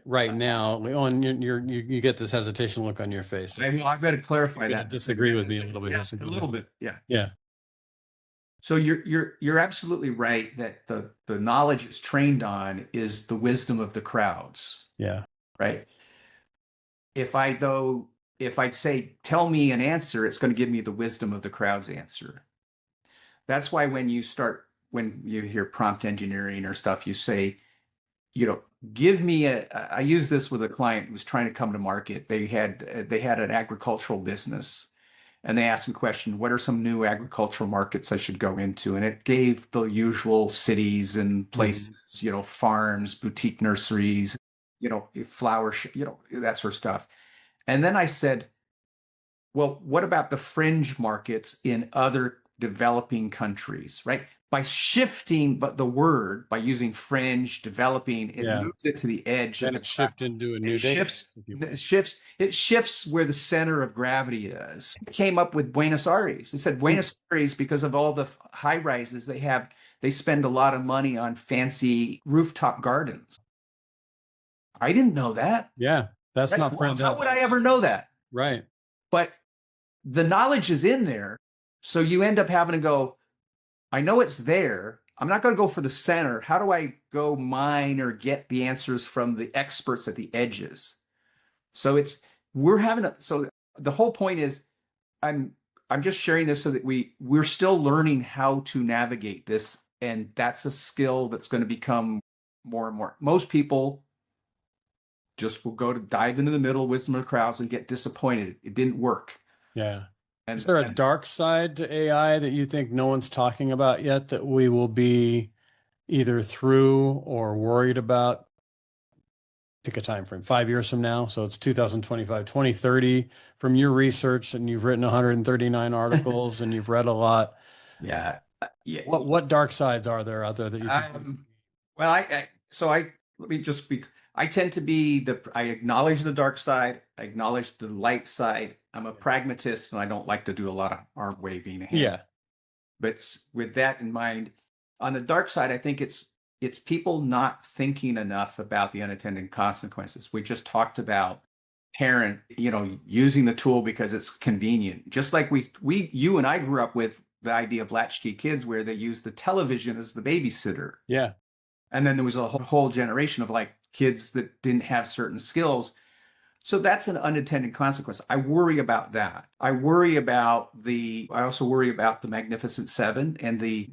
right now. Oh, and you get this hesitation look on your face. I've got to clarify You're going that. to disagree with me a little bit. Yeah, a little bit. Yeah. Yeah. So you're absolutely right that the knowledge it's trained on is the wisdom of the crowds, Yeah. right? If I'd say tell me an answer, it's going to give me the wisdom of the crowd's answer. That's why when you hear prompt engineering or stuff, you say, give me I use this with a client who was trying to come to market. They had an agricultural business, and they asked me a question, what are some new agricultural markets I should go into? And it gave the usual cities and places, farms, boutique nurseries, flower, that sort of stuff. And then I said, well, what about the fringe markets in other developing countries, right? By shifting the word, by using fringe, developing, it moves it to the edge. Then it shifts into a new data. It shifts where the center of gravity is. It came up with Buenos Aires. It said Buenos Aires because of all the high rises they spend a lot of money on fancy rooftop gardens. I didn't know that. Yeah, that's not printed out. How would I ever know that? Right. But the knowledge is in there. So you end up having to go, I know it's there. I'm not going to go for the center. How do I go mine or get the answers from the experts at the edges? So so the whole point is I'm just sharing this so that we're still learning how to navigate this. And that's a skill that's going to become more and more. Most people just will go to dive into the middle, wisdom of the crowds, and get disappointed. It didn't work. Yeah. Is there a dark side to AI that you think no one's talking about yet that we will be either through or worried about? Pick a time frame, 5 years from now. So it's 2025, 2030. From your research, and you've written 139 articles and you've read a lot. Yeah. What dark sides are there out there that you think? Well, let me just speak. I tend to be I acknowledge the dark side. I acknowledge the light side. I'm a pragmatist and I don't like to do a lot of arm waving. Yeah. But with that in mind, on the dark side, I think it's people not thinking enough about the unintended consequences. We just talked about parent, using the tool because it's convenient. Just like you and I grew up with the idea of latchkey kids where they use the television as the babysitter. Yeah. And then there was a whole generation of kids that didn't have certain skills. So that's an unintended consequence. I worry about that. I also worry about the Magnificent Seven and I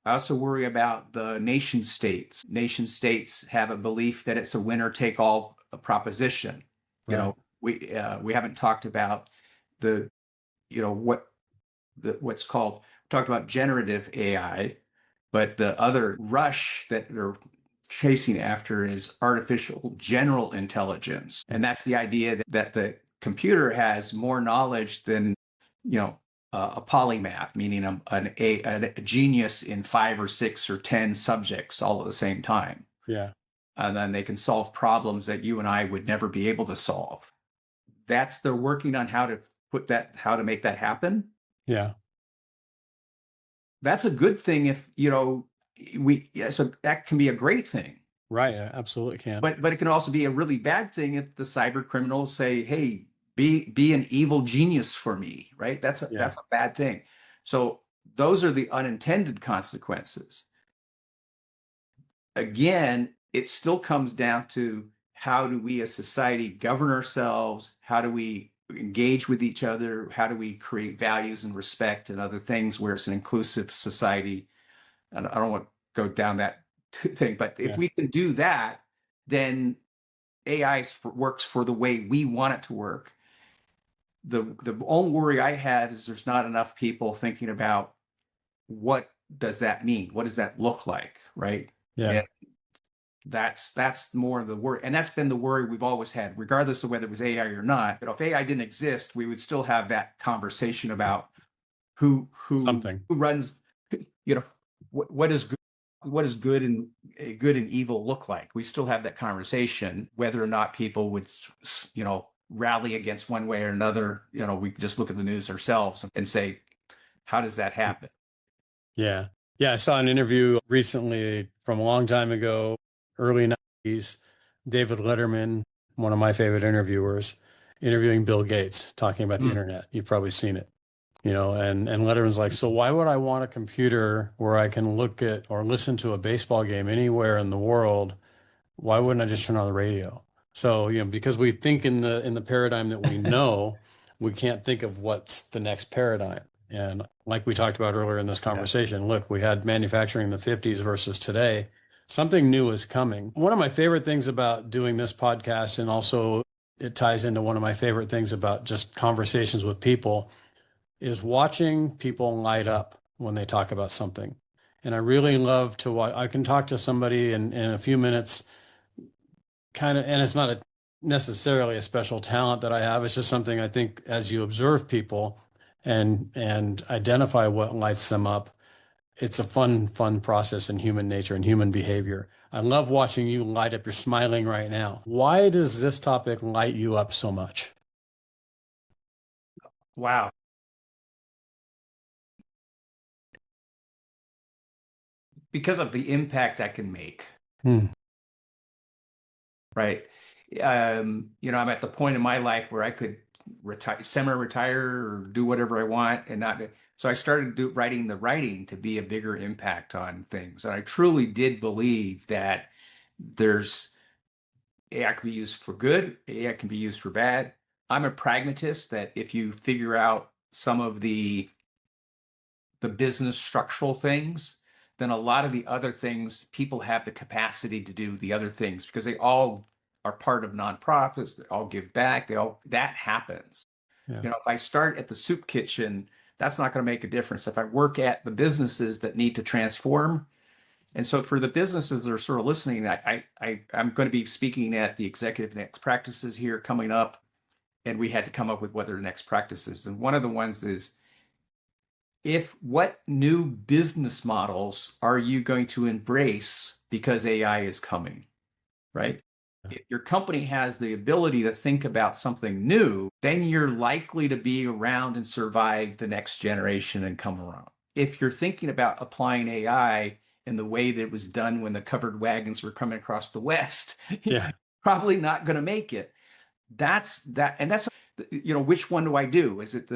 also worry about the nation states. Nation states have a belief that it's a winner take all proposition. Right. We haven't talked about what's called, talked about generative AI, but the other rush that they're chasing after is artificial general intelligence. And that's the idea that the computer has more knowledge than, a polymath, meaning a genius in 5 or 6 or 10 subjects all at the same time. Yeah. And then they can solve problems that you and I would never be able to solve. They're working on how to make that happen. Yeah. That's a good thing if, so that can be a great thing. Right. Yeah, absolutely can. But it can also be a really bad thing if the cyber criminals say, hey, be an evil genius for me, right? That's a bad thing. So those are the unintended consequences. Again, it still comes down to how do we as society govern ourselves? How do we engage with each other? How do we create values and respect and other things where it's an inclusive society? And I don't want to go down that thing, but if we can do that, then AI works for the way we want it to work. The only worry I have is there's not enough people thinking about what does that mean? What does that look like, right? Yeah. And that's more of the worry. And that's been the worry we've always had, regardless of whether it was AI or not. But if AI didn't exist, we would still have that conversation about who runs, what is good what does good and evil look like? We still have that conversation, whether or not people would, rally against one way or another. We just look at the news ourselves and say, how does that happen? Yeah. Yeah. I saw an interview recently from a long time ago, early 90s, David Letterman, one of my favorite interviewers, interviewing Bill Gates, talking about the Mm. internet. You've probably seen it, and Letterman's like, so why would I want a computer where I can look at or listen to a baseball game anywhere in the world? Why wouldn't I just turn on the radio? So, because we think in the paradigm that we know, we can't think of what's the next paradigm. And like we talked about earlier in this Yeah. conversation, look, we had manufacturing in the 50s versus today. Something new is coming. One of my favorite things about doing this podcast, and also it ties into one of my favorite things about just conversations with people, is watching people light up when they talk about something. And I really love to watch. I can talk to somebody in a few minutes, kind of, and it's not necessarily a special talent that I have. It's just something I think as you observe people and identify what lights them up, it's a fun process in human nature and human behavior. I love watching you light up. You're smiling right now. Why does this topic light you up so much? Wow. Because of the impact I can make, Hmm. right? I'm at the point in my life where I could retire, semi-retire, or do whatever I want, and not. So I started writing the writing to be a bigger impact on things, and I truly did believe that there's AI can be used for good, AI can be used for bad. I'm a pragmatist that if you figure out some of the business structural things, then a lot of the other things people have the capacity to do the other things because they all are part of nonprofits, they all give back, that happens. Yeah. If I start at the soup kitchen, that's not going to make a difference. If I work at the businesses that need to transform, and so for the businesses that are sort of listening, I'm going to be speaking at the executive next practices here coming up, and we had to come up with what are the next practices. And one of the ones is, what new business models are you going to embrace because AI is coming, right? If your company has the ability to think about something new, then you're likely to be around and survive the next generation and come around. If you're thinking about applying AI in the way that it was done when the covered wagons were coming across the West, Yeah. probably not going to make it. That's which one do I do? Is it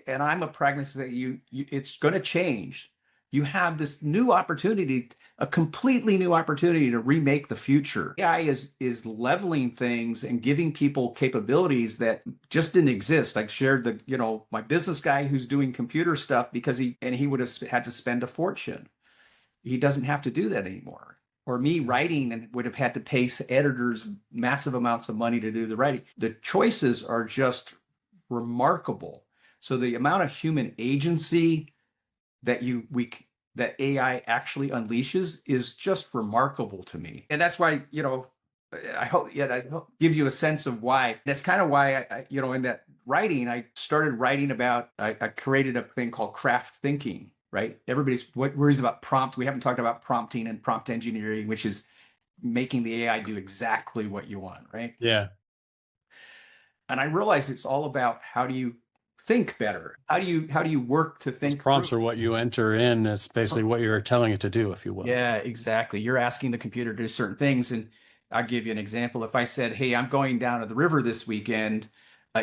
and I'm a pragmatist that it's going to change. You have this new opportunity, a completely new opportunity to remake the future. AI is leveling things and giving people capabilities that just didn't exist. I shared my business guy who's doing computer stuff because he would have had to spend a fortune. He doesn't have to do that anymore. Or me writing and would have had to pay editors massive amounts of money to do the writing. The choices are just remarkable. So the amount of human agency that that AI actually unleashes is just remarkable to me. And that's why, I hope give you a sense of why. That's kind of why in that writing, I started writing about. I created a thing called craft thinking. Right? Everybody's worries about prompt. We haven't talked about prompting and prompt engineering, which is making the AI do exactly what you want. Right? Yeah. And I realized it's all about how do you think better? How do you work to Those think through? prompts are what you enter in. It's basically what you're telling it to do, if you will. Yeah, exactly. You're asking the computer to do certain things. And I'll give you an example. If I said, hey, I'm going down to the river this weekend,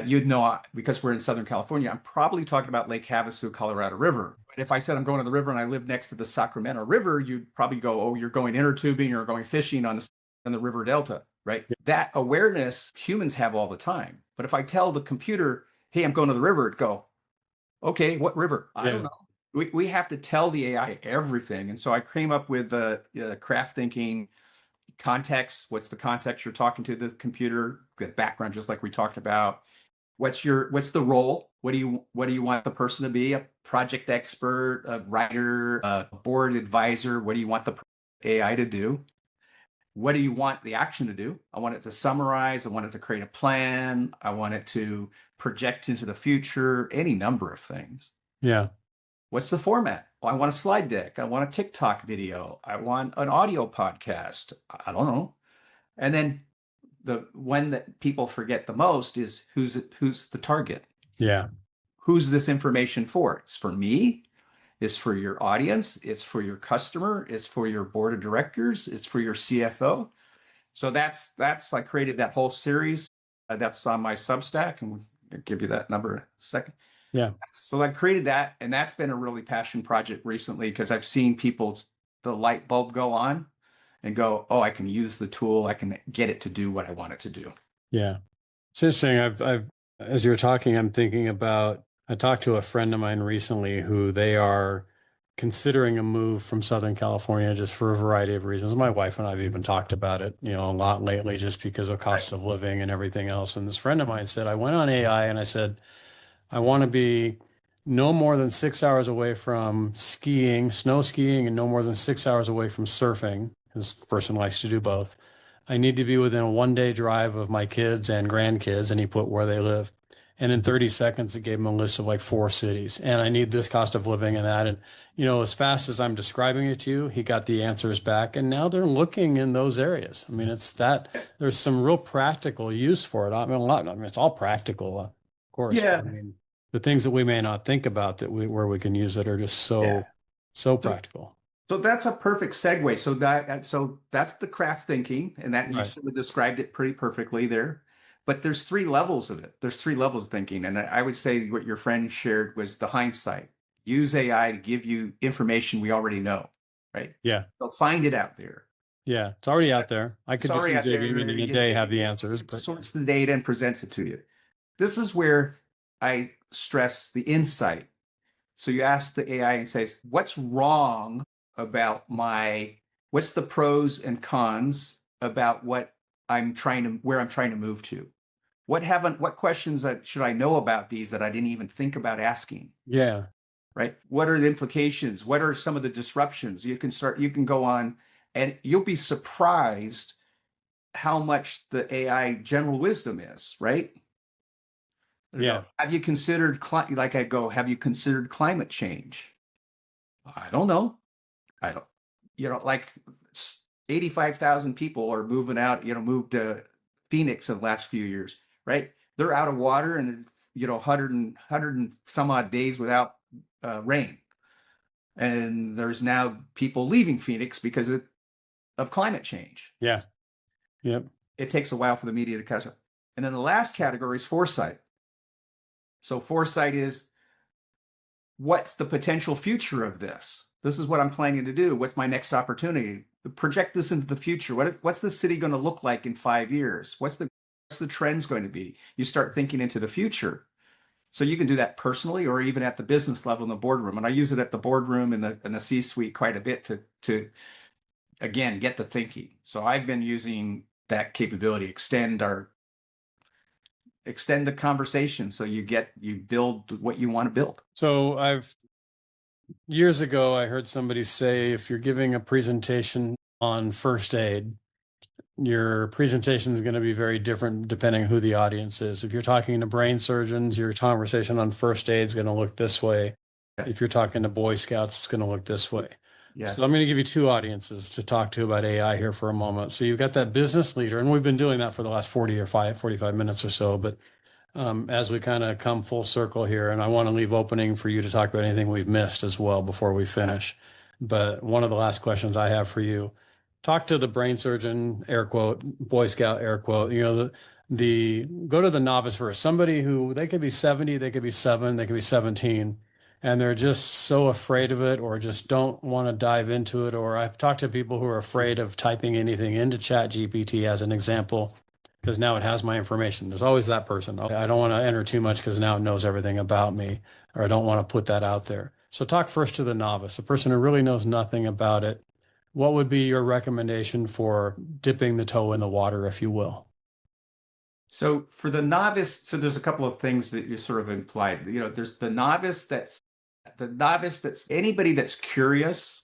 you'd know because we're in Southern California, I'm probably talking about Lake Havasu, Colorado River. But if I said I'm going to the river and I live next to the Sacramento River, you'd probably go, oh, you're going inner tubing or going fishing on the river delta, right? Yeah. That awareness humans have all the time. But if I tell the computer, hey, I'm going to the river, it'd go, okay, what river? I don't Yeah. know. We have to tell the AI everything. And so I came up with craft thinking context. What's the context you're talking to the computer? The background, just like we talked about. What's the role? What do you want the person to be? A project expert, a writer, a board advisor? What do you want the AI to do? What do you want the action to do? I want it to summarize. I want it to create a plan. I want it to project into the future, any number of things. Yeah. What's the format? Oh, I want a slide deck. I want a TikTok video. I want an audio podcast. I don't know. And then the one that people forget the most is who's the target? Yeah. Who's this information for? It's for me. It's for your audience. It's for your customer. It's for your board of directors. It's for your CFO. So that's I created that whole series. That's on my Substack, and we'll give you that number in a second. Yeah. So I created that, and that's been a really passion project recently because I've seen people's the light bulb go on and go, oh, I can use the tool. I can get it to do what I want it to do. Yeah. It's interesting. As you're talking, I'm thinking about, I talked to a friend of mine recently who they are considering a move from Southern California just for a variety of reasons. My wife and I have even talked about it, a lot lately just because of Right. cost of living and everything else. And this friend of mine said, I went on AI and I said, I want to be no more than 6 hours away from skiing, snow skiing, and no more than 6 hours away from surfing. This person likes to do both. I need to be within a 1 day drive of my kids and grandkids, and he put where they live. And in 30 seconds, it gave him a list of like 4 cities. And I need this cost of living and that. And, as fast as I'm describing it to you, he got the answers back. And now they're looking in those areas. I mean, it's that there's some real practical use for it. It's all practical, of course. But Yeah. I mean, the things that we may not think about where we can use it are just Yeah. so So, practical. so that's a perfect segue. So that's the craft thinking, and that you Right. sort of described it pretty perfectly there. But there's three levels of it. There's three levels of thinking, and I would say what your friend shared was the hindsight. Use AI to give you information we already know, right? Yeah. So find it out there. Yeah. It's already out there. I It's could do already some out there. digging and in a day have the answers, It but sorts the data and presents it to you. This is where I stress the insight. So you ask the AI and says, what's wrong about what's the pros and cons about where I'm trying to move to? What questions should I know about these that I didn't even think about asking? yeah. Right? What are the implications? What are some of the disruptions? You can go on and you'll be surprised how much the AI general wisdom is, right? I go, Yeah. have you considered, have you considered climate change? I don't know. I don't, like 85,000 people are moving out, moved to Phoenix in the last few years, right? They're out of water and it's, 100 and some odd days without rain. And there's now people leaving Phoenix because of climate change. Yeah. Yep. It takes a while for the media to catch up. And then the last category is foresight. So foresight is, what's the potential future of this? This is what I'm planning to do. What's my next opportunity? Project this into the future. What's the city going to look like in 5 years? What's the trends going to be? You start thinking into the future. So you can do that personally or even at the business level in the boardroom. And I use it at the boardroom and the C-suite quite a bit to again get the thinking. So I've been using that capability, extend the conversation so you build what you want to build. So years ago, I heard somebody say if you're giving a presentation on first aid, your presentation is going to be very different depending who the audience is. If you're talking to brain surgeons, your conversation on first aid is going to look this way. Yeah. If you're talking to Boy Scouts, it's going to look this way. Yeah. So I'm going to give you two audiences to talk to about AI here for a moment. So you've got that business leader, and we've been doing that for the last 45 minutes or so. But as we kind of come full circle here, and I want to leave opening for you to talk about anything we've missed as well before we finish. But one of the last questions I have for you, talk to the brain surgeon, air quote, Boy Scout, air quote, the go to the novice first, somebody who they could be 70, they could be 7, they could be 17, and they're just so afraid of it or just don't want to dive into it. Or I've talked to people who are afraid of typing anything into Chat GPT as an example because now it has my information. There's always that person. I don't want to enter too much because now it knows everything about me, or I don't want to put that out there. So talk first to the novice, the person who really knows nothing about it. What would be your recommendation for dipping the toe in the water, if you will? So for the novice, so there's a couple of things that you sort of implied. There's the novice that's anybody that's curious.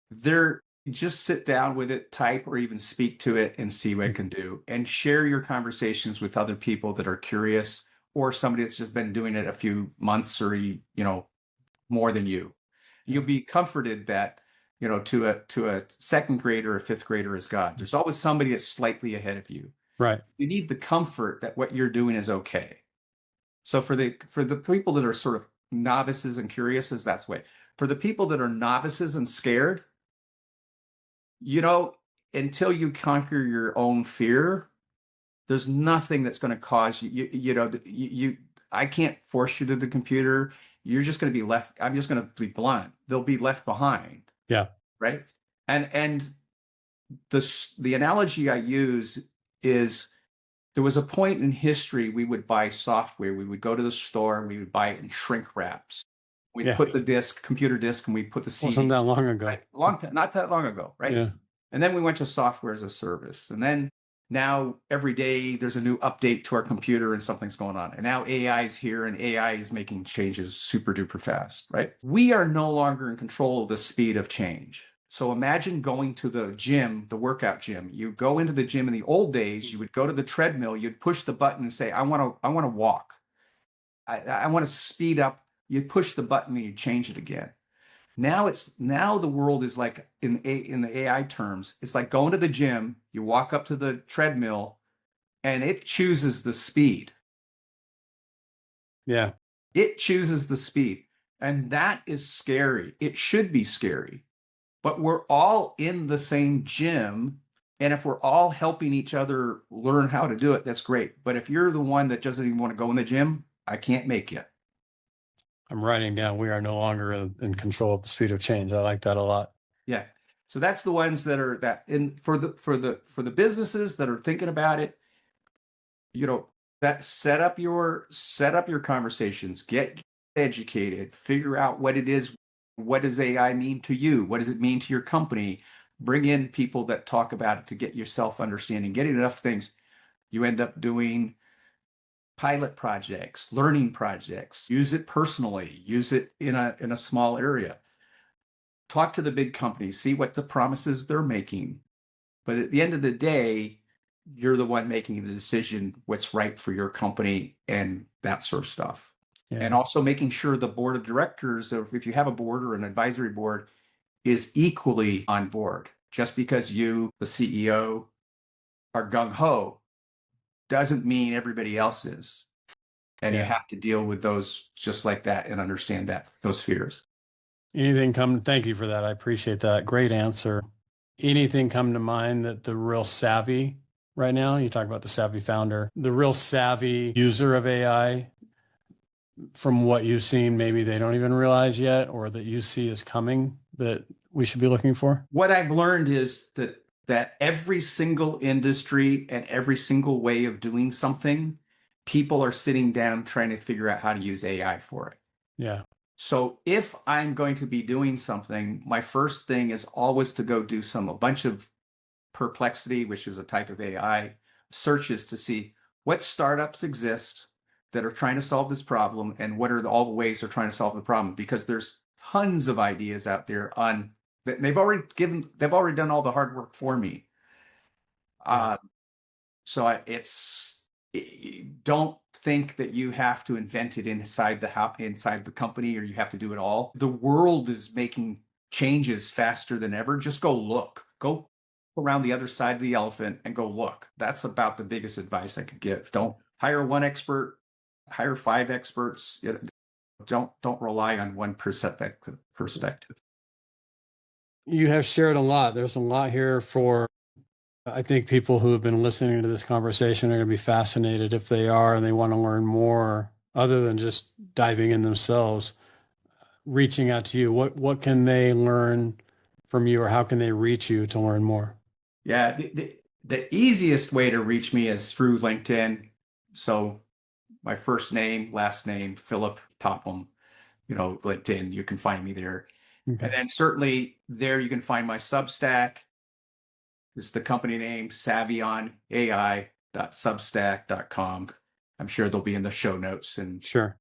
They're just sit down with it, type, or even speak to it and see what it can do, and share your conversations with other people that are curious or somebody that's just been doing it a few months or more than you. You'll be comforted that, to a second grader or fifth grader is God. There's always somebody that's slightly ahead of you. Right. You need the comfort that what you're doing is okay. So for the people that are sort of novices and curious, that's the way. For the people that are novices and scared, you know, until you conquer your own fear, there's nothing that's going to cause you. I can't force you to the computer. You're just going to be left. I'm just going to be blunt. They'll be left behind. Yeah. Right. And the analogy I use is there was a point in history we would buy software. We would go to the store and we would buy it in shrink wraps. We'd put the computer disk, and we'd put the CD. Wasn't that long ago. Right? Long time, not that long ago, right? Yeah. And then we went to software as a service. And then now every day there's a new update to our computer and something's going on. And now AI is here and AI is making changes super duper fast, right? We are no longer in control of the speed of change. So imagine going to the gym, the workout gym. You go into the gym in the old days, you would go to the treadmill, you'd push the button and say, I want to walk. I want to speed up. You'd push the button and you change it again. Now the world is like in the AI terms, it's like going to the gym, you walk up to the treadmill and it chooses the speed. Yeah. It chooses the speed. And that is scary. It should be scary. But we're all in the same gym. And if we're all helping each other learn how to do it, that's great. But if you're the one that doesn't even want to go in the gym, I can't make you. I'm writing down, we are no longer in control of the speed of change. I like that a lot. Yeah. So that's the ones that are for the businesses that are thinking about it, that set up your conversations, get educated, figure out what it is. What does AI mean to you? What does it mean to your company? Bring in people that talk about it to get yourself understanding. Getting enough things, you end up doing pilot projects, learning projects. Use it personally. Use it in a small area. Talk to the big companies. See what the promises they're making. But at the end of the day, you're the one making the decision what's right for your company and that sort of stuff. Yeah. And also making sure the board of directors, or if you have a board or an advisory board, is equally on board. Just because you, the CEO, are gung-ho doesn't mean everybody else is. And you have to deal with those just like that and understand those fears. Thank you for that. I appreciate that. Great answer. Anything come to mind that the real savvy right now, you talk about the savvy founder, the real savvy user of AI, from what you've seen, maybe they don't even realize yet, or that you see is coming that we should be looking for? What I've learned is that every single industry and every single way of doing something, people are sitting down trying to figure out how to use AI for it. Yeah. So if I'm going to be doing something, my first thing is always to go do a bunch of Perplexity, which is a type of AI, searches to see what startups exist that are trying to solve this problem and what are all the ways they're trying to solve the problem, because there's tons of ideas out there they've already done all the hard work for me. Don't think that you have to invent it inside the company, or you have to do it all. The world is making changes faster than ever. Just go around the other side of the elephant and go look. That's about the biggest advice I could give. Don't hire one expert, hire 5 experts. Don't rely on one perspective. You have shared a lot. There's a lot here for, I think, people who have been listening to this conversation are going to be fascinated. If they are and they want to learn more, other than just diving in themselves, reaching out to you, what can they learn from you, or how can they reach you to learn more? Yeah, the easiest way to reach me is through LinkedIn. So my first name, last name, Philip Topham, LinkedIn, you can find me there. Okay. And then certainly there you can find my Substack. It's the company name, SavionAI.substack.com. I'm sure they'll be in the show notes, and sure,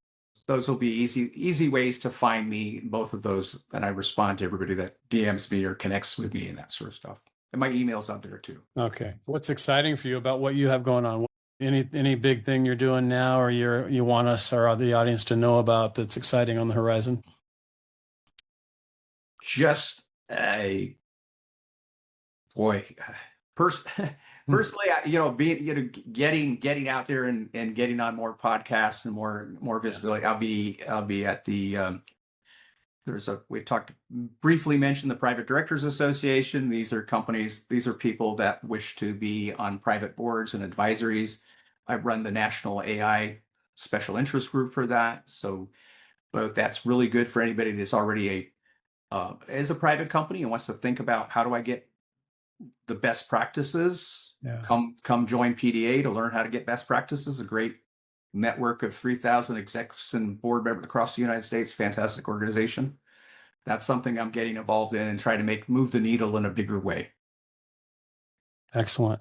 those will be easy ways to find me, both of those. And I respond to everybody that DMs me or connects with me and that sort of stuff. And my email's up there too. Okay. What's exciting for you about what you have going on? Any big thing you're doing now, or you want us or the audience to know about that's exciting on the horizon? just a boy. Pers- Personally, being getting out there and getting on more podcasts and more visibility. I'll be at the we talked briefly mentioned the Private Directors Association. These are companies, these are people that wish to be on private boards and advisories. I run the National AI Special Interest Group for that. So, but that's really good for anybody that's already is a private company and wants to think about how do I get the best practices. Yeah. Come join PDA to learn how to get best practices. A great network of 3,000 execs and board members across the United States. Fantastic organization. That's something I'm getting involved in and try to move the needle in a bigger way. Excellent.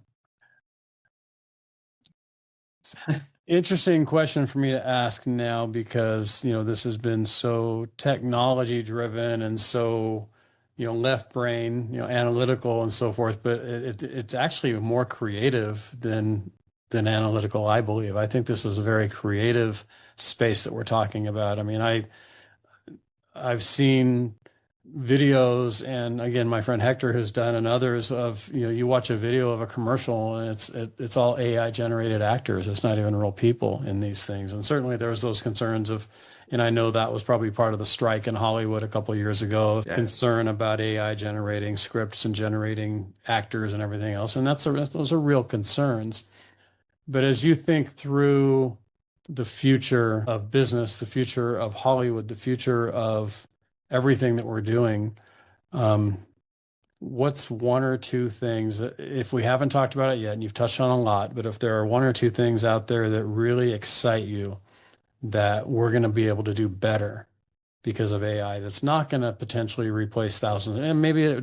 Interesting question for me to ask now, because this has been so technology driven and so left brain, analytical and so forth, but it's actually more creative than analytical, I believe. I think this is a very creative space that we're talking about. I mean, I've seen videos, and again, my friend Hector has done, and others, of you watch a video of a commercial and it's all AI generated actors. It's not even real people in these things. And certainly there's those concerns of, and I know that was probably part of the strike in Hollywood a couple of years ago, Yeah. concern about AI generating scripts and generating actors and everything else. And those are real concerns. But as you think through the future of business, the future of Hollywood, the future of everything that we're doing, what's one or two things, if we haven't talked about it yet, and you've touched on a lot, but if there are one or two things out there that really excite you that we're going to be able to do better because of AI, that's not going to potentially replace thousands, and maybe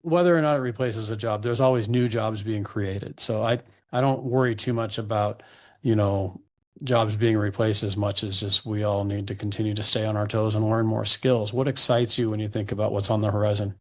whether or not it replaces a job, there's always new jobs being created. So I don't worry too much about, jobs being replaced as much as just we all need to continue to stay on our toes and learn more skills. What excites you when you think about what's on the horizon?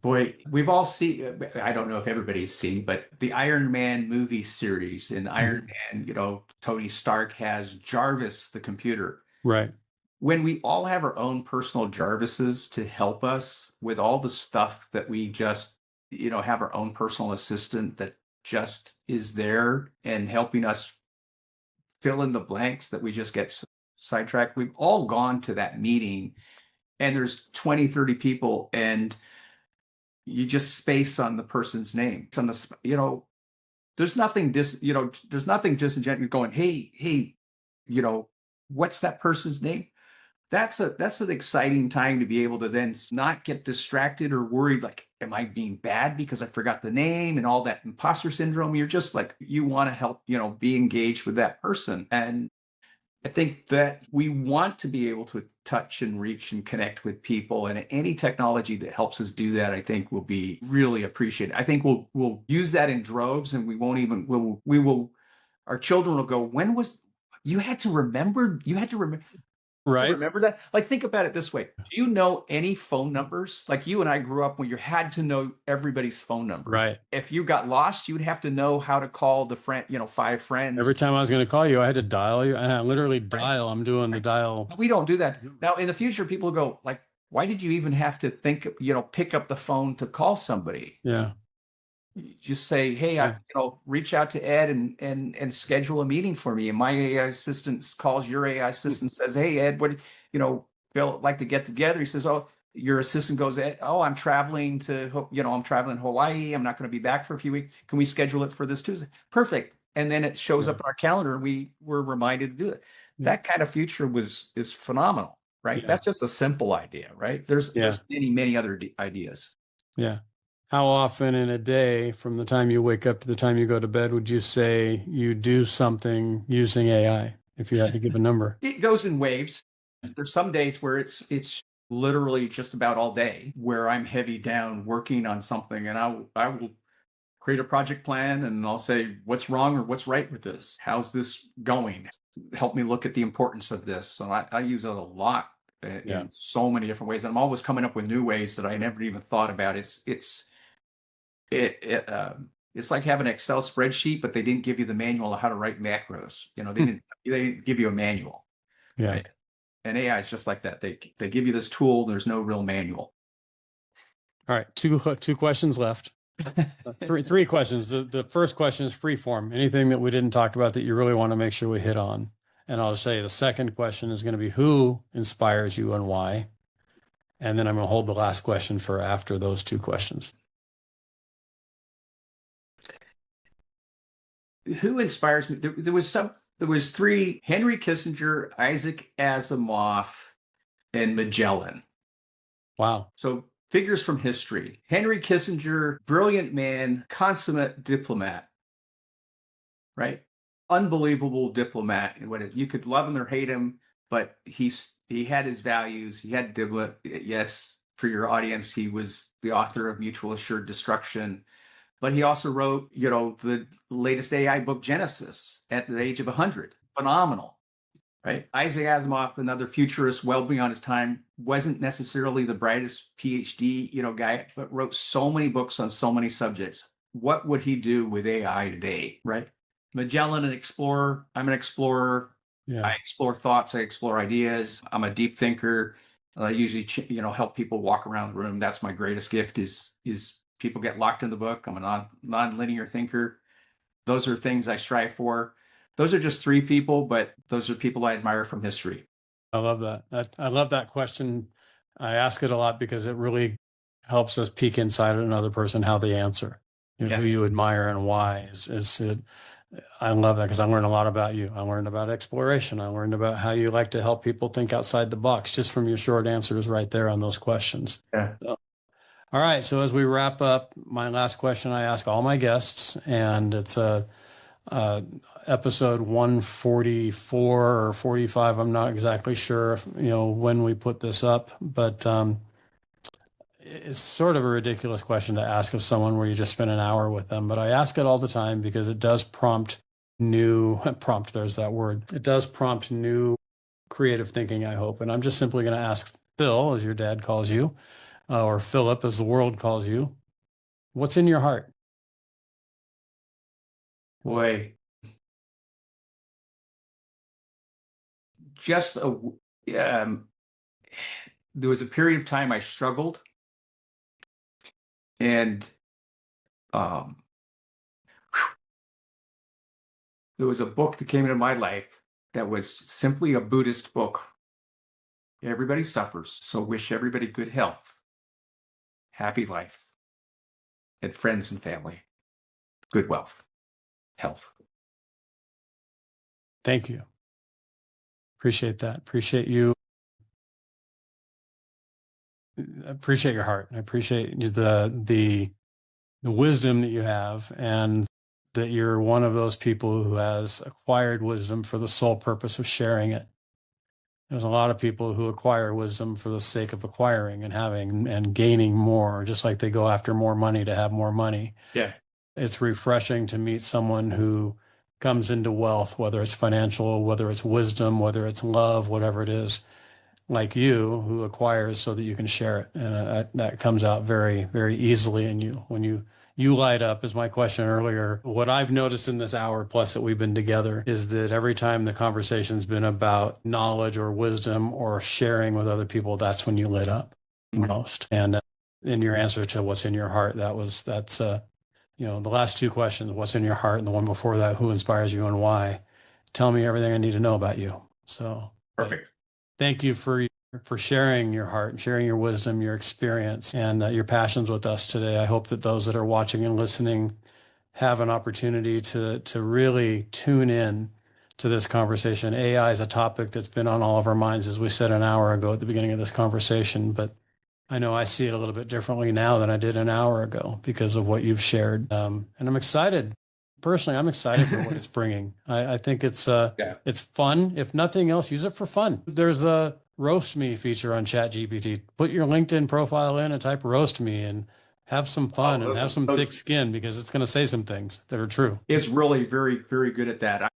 Boy, we've all seen, I don't know if everybody's seen, but the Iron Man movie series. In Iron Man, Tony Stark has Jarvis, the computer. Right. When we all have our own personal Jarvises to help us with all the stuff that we just, have our own personal assistant that just is there and helping us fill in the blanks that we just get sidetracked. We've all gone to that meeting and there's 20, 30 people and you just space on the person's name. It's on there's nothing there's nothing disingenuous going, hey, what's that person's name? That's an exciting time to be able to then not get distracted or worried, like, am I being bad because I forgot the name and all that imposter syndrome? You're just like, you want to help, be engaged with that person. And I think that we want to be able to touch and reach and connect with people, and any technology that helps us do that, I think, will be really appreciated. I think we'll use that in droves, and we won't even we will our children will go, when was you had to remember Right. remember that? Like, think about it this way. Do you know any phone numbers? Like, you and I grew up when you had to know everybody's phone number. Right. If you got lost, you would have to know how to call the friend, 5 friends. Every time I was going to call you, I had to dial you, and I literally dial. I'm doing the dial. We don't do that. Now, in the future, people go like, why did you even have to think, pick up the phone to call somebody? Yeah. You just say, hey, Yeah. reach out to Ed and schedule a meeting for me. And my AI assistant calls your AI assistant, says, hey, Ed, what, Phil like to get together. He says, oh, your assistant goes, Ed, oh, I'm traveling to, I'm traveling to Hawaii. I'm not going to be back for a few weeks. Can we schedule it for this Tuesday? Perfect. And then it shows up in our calendar and we were reminded to do it. That kind of future is phenomenal, right? Yeah. That's just a simple idea, right? There's many, many other ideas. Yeah. How often in a day, from the time you wake up to the time you go to bed, would you say you do something using AI, if you had to give a number? It goes in waves. There's some days where it's literally just about all day where I'm heavy down working on something, and I will create a project plan and I'll say, what's wrong or what's right with this? How's this going? Help me look at the importance of this. So I use it a lot in so many different ways. And I'm always coming up with new ways that I never even thought about. It's like having an Excel spreadsheet, but they didn't give you the manual of how to write macros. They didn't give you a manual. Yeah. Right? And AI is just like that. They give you this tool. There's no real manual. All right, two questions left. Three questions. The first question is free form. Anything that we didn't talk about that you really want to make sure we hit on. And I'll say the second question is going to be who inspires you and why. And then I'm going to hold the last question for after those two questions. Who inspires me? There was three: Henry Kissinger, Isaac Asimov, and Magellan. Wow. So figures from history. Henry Kissinger, brilliant man, consummate diplomat, right? Unbelievable diplomat. You could love him or hate him, but he had his values. He had yes, for your audience, he was the author of Mutual Assured Destruction. But he also wrote, the latest AI book, Genesis, at the age of 100. Phenomenal, right? Isaac Asimov, another futurist, well beyond his time, wasn't necessarily the brightest PhD, guy, but wrote so many books on so many subjects. What would he do with AI today, right? Magellan, an explorer. I'm an explorer. Yeah. I explore thoughts. I explore ideas. I'm a deep thinker. I usually, help people walk around the room. That's my greatest gift is people get locked in the book. I'm a non-linear thinker. Those are things I strive for. Those are just three people, but those are people I admire from history. I love that. I love that question. I ask it a lot because it really helps us peek inside another person, how they answer, who you admire and why. I love that because I learned a lot about you. I learned about exploration. I learned about how you like to help people think outside the box just from your short answers right there on those questions. Yeah. All right. So as we wrap up, my last question I ask all my guests, and it's episode 144 or 45. I'm not exactly sure, when we put this up, but it's sort of a ridiculous question to ask of someone where you just spend an hour with them. But I ask it all the time because it does there's that word. It does prompt new creative thinking, I hope. And I'm just simply going to ask Phil, as your dad calls you, or Philip, as the world calls you, what's in your heart? Boy, there was a period of time I struggled, and there was a book that came into my life that was simply a Buddhist book. Everybody suffers, so wish everybody good health, happy life, and friends and family, good wealth, health. Thank you. Appreciate that. Appreciate you. Appreciate your heart. I appreciate the wisdom that you have, and that you're one of those people who has acquired wisdom for the sole purpose of sharing it. There's a lot of people who acquire wisdom for the sake of acquiring and having and gaining more, just like they go after more money to have more money. Yeah. It's refreshing to meet someone who comes into wealth, whether it's financial, whether it's wisdom, whether it's love, whatever it is, like you, who acquires so that you can share it. And that comes out very, very easily in you. When you light up, is my question earlier. What I've noticed in this hour plus that we've been together is that every time the conversation's been about knowledge or wisdom or sharing with other people, that's when you lit up most. And in your answer to what's in your heart, that's the last two questions, what's in your heart, and the one before that, who inspires you and why, tell me everything I need to know about you. So Perfect. Thank you for sharing your heart, sharing your wisdom, your experience, and your passions with us today. I hope that those that are watching and listening have an opportunity to really tune in to this conversation. AI is a topic that's been on all of our minds, as we said an hour ago at the beginning of this conversation, but I know I see it a little bit differently now than I did an hour ago because of what you've shared. And I'm excited. Personally, I'm excited for what it's bringing. I think it's fun. If nothing else, use it for fun. There's a roast me feature on ChatGPT. Put your LinkedIn profile in and type roast me and have some fun and have some thick skin, because it's going to say some things that are true. It's really very, very good at that.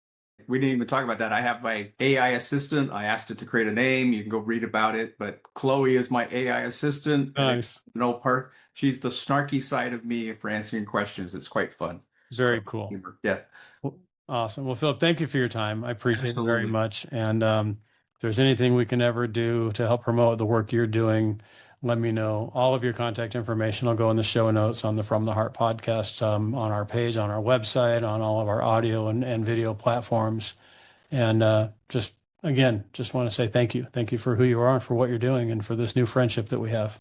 We didn't even talk about that. I have my AI assistant. I asked it to create a name. You can go read about it. But Chloe is my AI assistant. Nice. She's the snarky side of me for answering questions. It's quite fun. Very cool. Yeah. Awesome. Well, Philip, thank you for your time. I appreciate it very much. And there's anything we can ever do to help promote the work you're doing, let me know. All of your contact information will go in the show notes on the From the Hart podcast, on our page, on our website, on all of our audio and video platforms. And again, just want to say thank you. Thank you for who you are and for what you're doing and for this new friendship that we have.